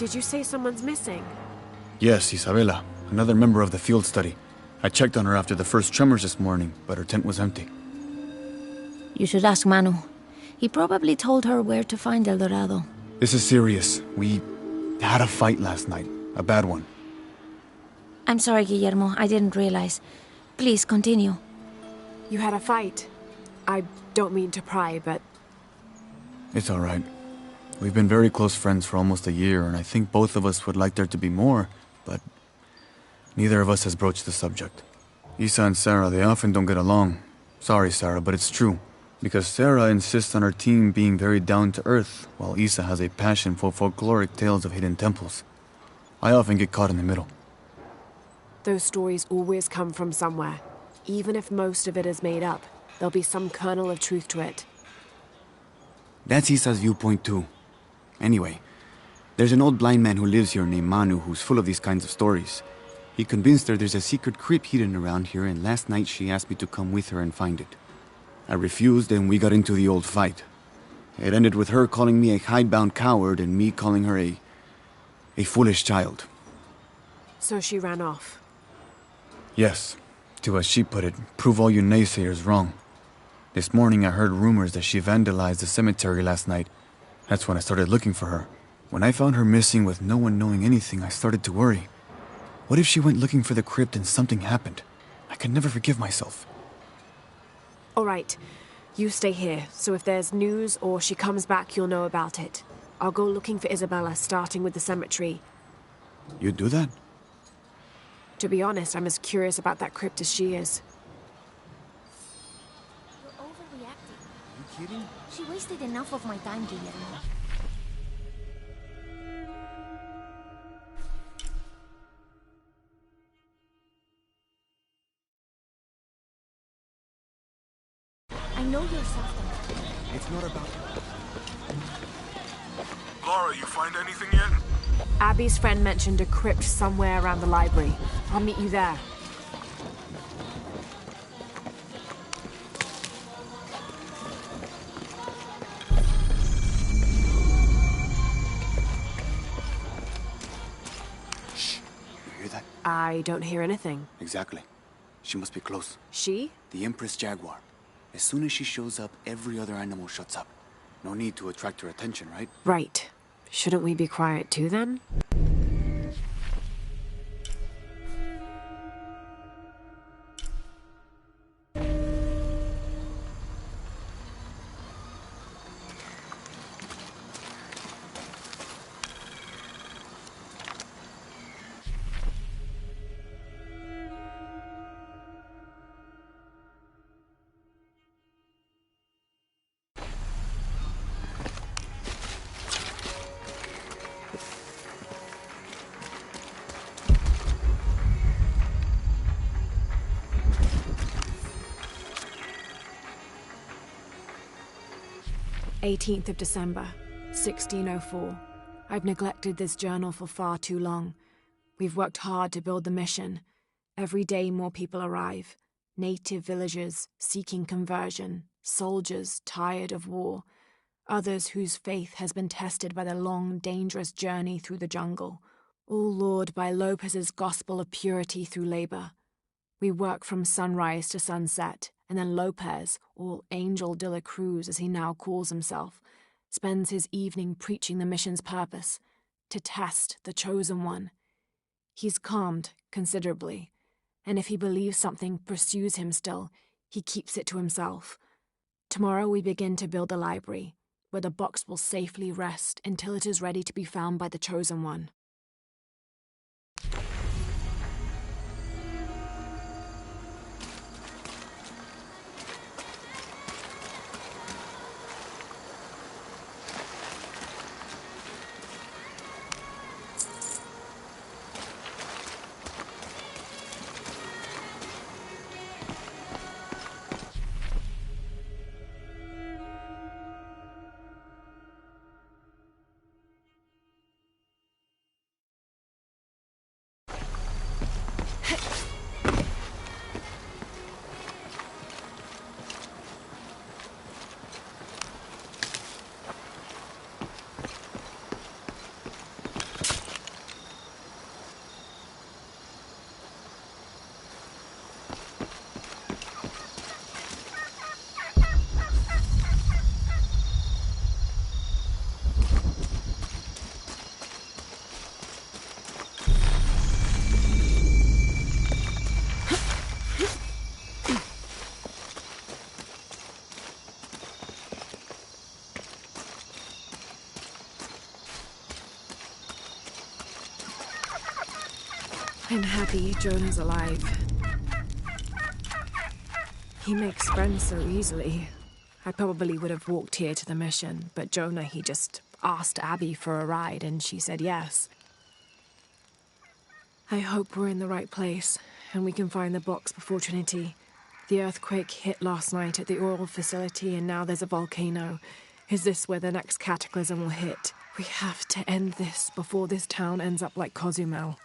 Did you say someone's missing? Yes, Isabela, another member of the field study. I checked on her after the first tremors this morning, but her tent was empty. You should ask Manu. He probably told her where to find El Dorado. This is serious. We had a fight last night. A bad one. I'm sorry, Guillermo. I didn't realize. Please, continue. You had a fight. I don't mean to pry, but... It's all right. We've been very close friends for almost a year, and I think both of us would like there to be more, but neither of us has broached the subject. Isa and Sarah, they often don't get along. Sorry, Sarah, but it's true. Because Sarah insists on her team being very down-to-earth, while Isa has a passion for folkloric tales of hidden temples. I often get caught in the middle. Those stories always come from somewhere. Even if most of it is made up, there'll be some kernel of truth to it. That's Isa's viewpoint too. Anyway, there's an old blind man who lives here named Manu who's full of these kinds of stories. He convinced her there's a secret crypt hidden around here, and last night she asked me to come with her and find it. I refused, and we got into the old fight. It ended with her calling me a hidebound coward and me calling her a foolish child. So she ran off. Yes, to as she put it, prove all you naysayers wrong. This morning I heard rumors that she vandalized the cemetery last night. That's when I started looking for her. When I found her missing with no one knowing anything, I started to worry. What if she went looking for the crypt and something happened? I could never forgive myself. All right, you stay here, so if there's news or she comes back, you'll know about it. I'll go looking for Isabella, starting with the cemetery. You'd do that? To be honest, I'm as curious about that crypt as she is. You're overreacting. You kidding? She wasted enough of my time, Guillermo. I know you're soft. It's not about... Lara, you find anything yet? Abby's friend mentioned a crypt somewhere around the library. I'll meet you there. Shh. You hear that? I don't hear anything. Exactly. She must be close. She? The Empress Jaguar. As soon as she shows up, every other animal shuts up. No need to attract her attention, right? Right. Shouldn't we be quiet too, then? "18th of December, 1604. I've neglected this journal for far too long. We've worked hard to build the mission. Every day more people arrive. Native villagers seeking conversion, soldiers tired of war, others whose faith has been tested by the long, dangerous journey through the jungle, all lured by Lopez's gospel of purity through labor. We work from sunrise to sunset, and then Lopez, or Angel de la Cruz as he now calls himself, spends his evening preaching the mission's purpose, to test the chosen one. He's calmed considerably, and if he believes something pursues him still, he keeps it to himself. Tomorrow we begin to build a library, where the box will safely rest until it is ready to be found by the chosen one. I'm happy Jonah's alive. He makes friends so easily. I probably would have walked here to the mission, but Jonah, he just asked Abby for a ride and she said yes. I hope we're in the right place and we can find the box before Trinity. The earthquake hit last night at the oil facility and now there's a volcano. Is this where the next cataclysm will hit? We have to end this before this town ends up like Cozumel.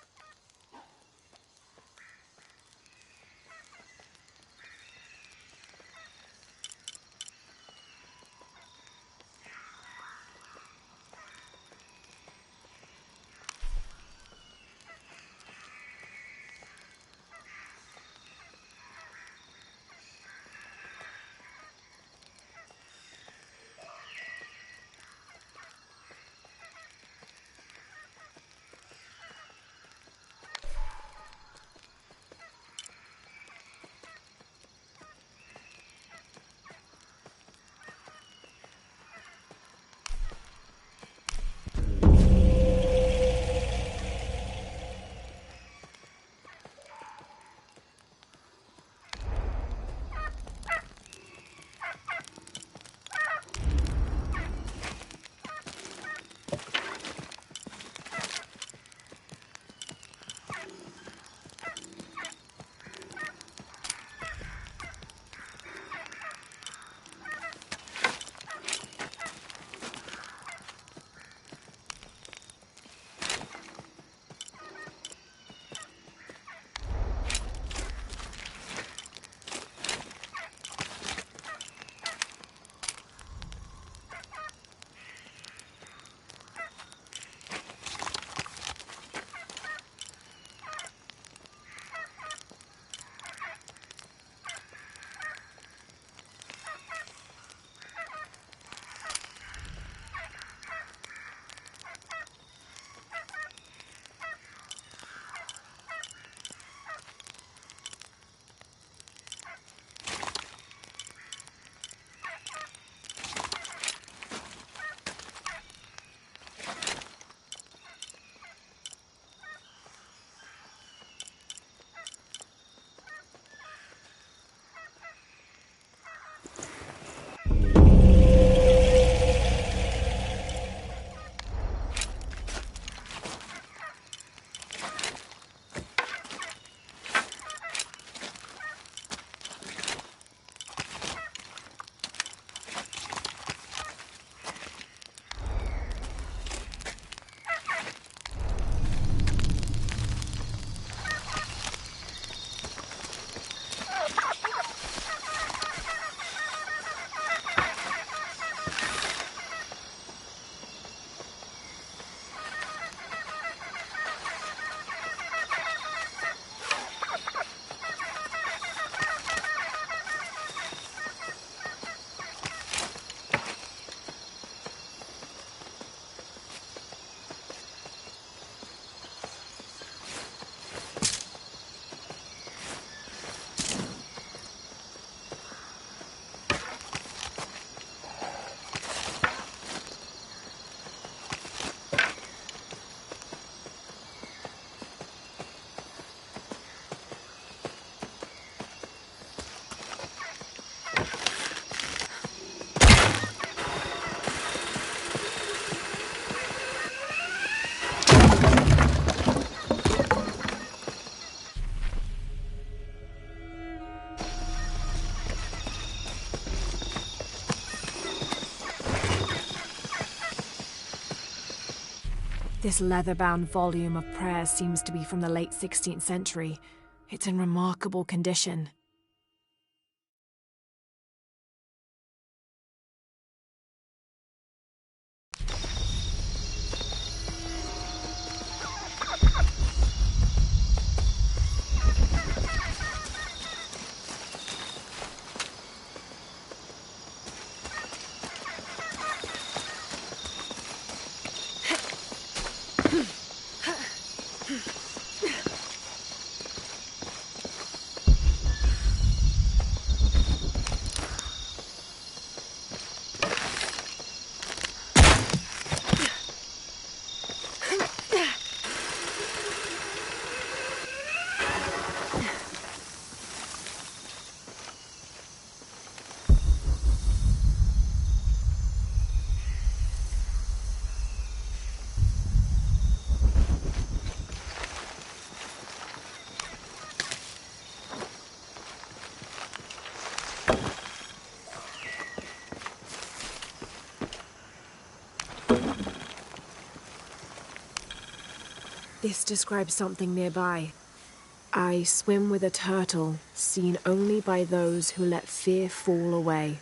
This leather-bound volume of prayers seems to be from the late 16th century. It's in remarkable condition. This describes something nearby. I swim with a turtle, seen only by those who let fear fall away.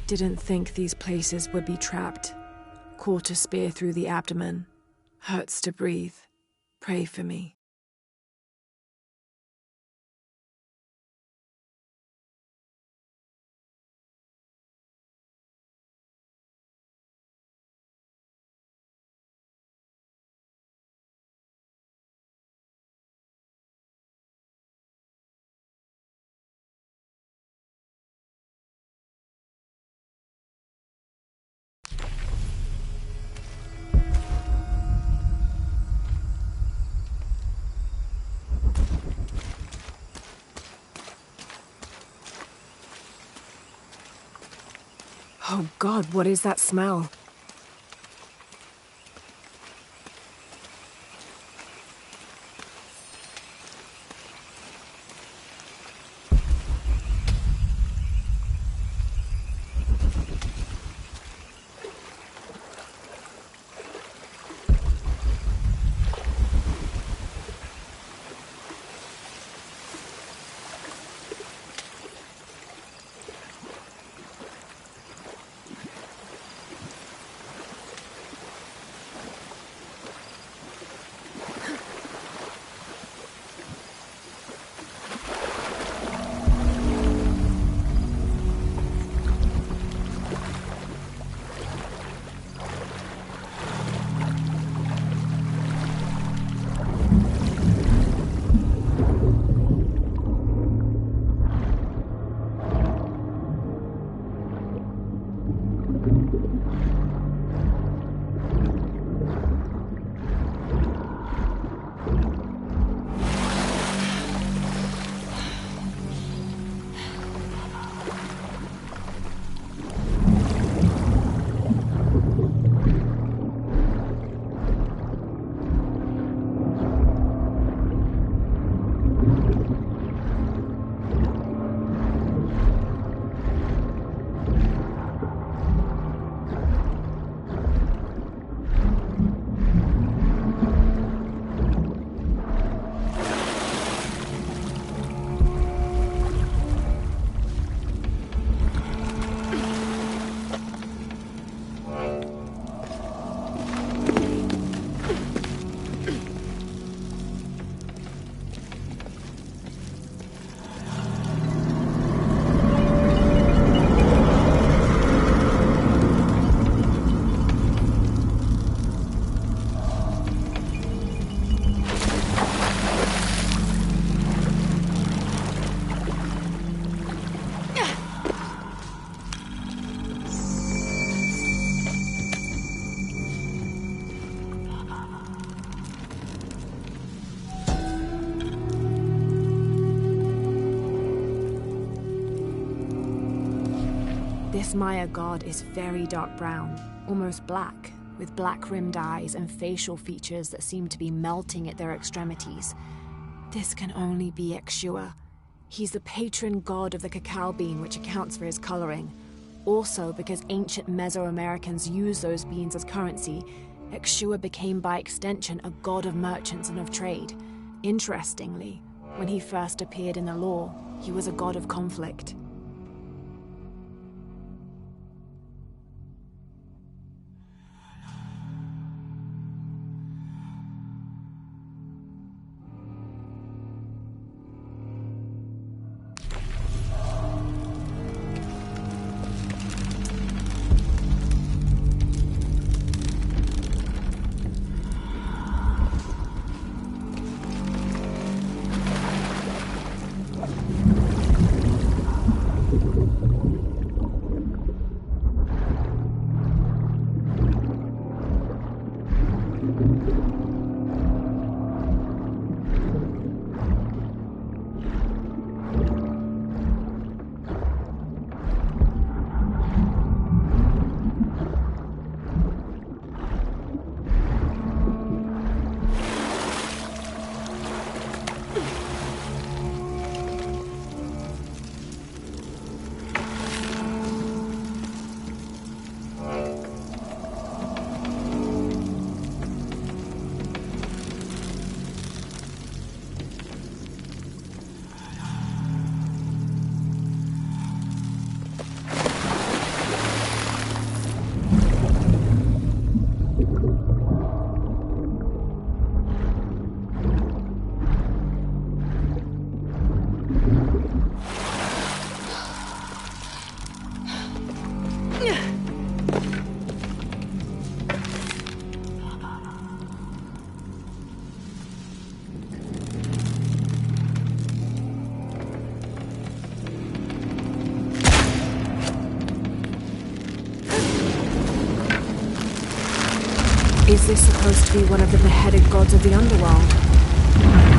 Didn't think these places would be trapped. Caught a spear through the abdomen. Hurts to breathe. Pray for me. Oh God, what is that smell? This Maya god is very dark brown, almost black, with black-rimmed eyes and facial features that seem to be melting at their extremities. This can only be Exua. He's the patron god of the cacao bean, which accounts for his coloring. Also, because ancient Mesoamericans used those beans as currency, Exua became by extension a god of merchants and of trade. Interestingly, when he first appeared in the lore, he was a god of conflict. Is this supposed to be one of the beheaded gods of the underworld?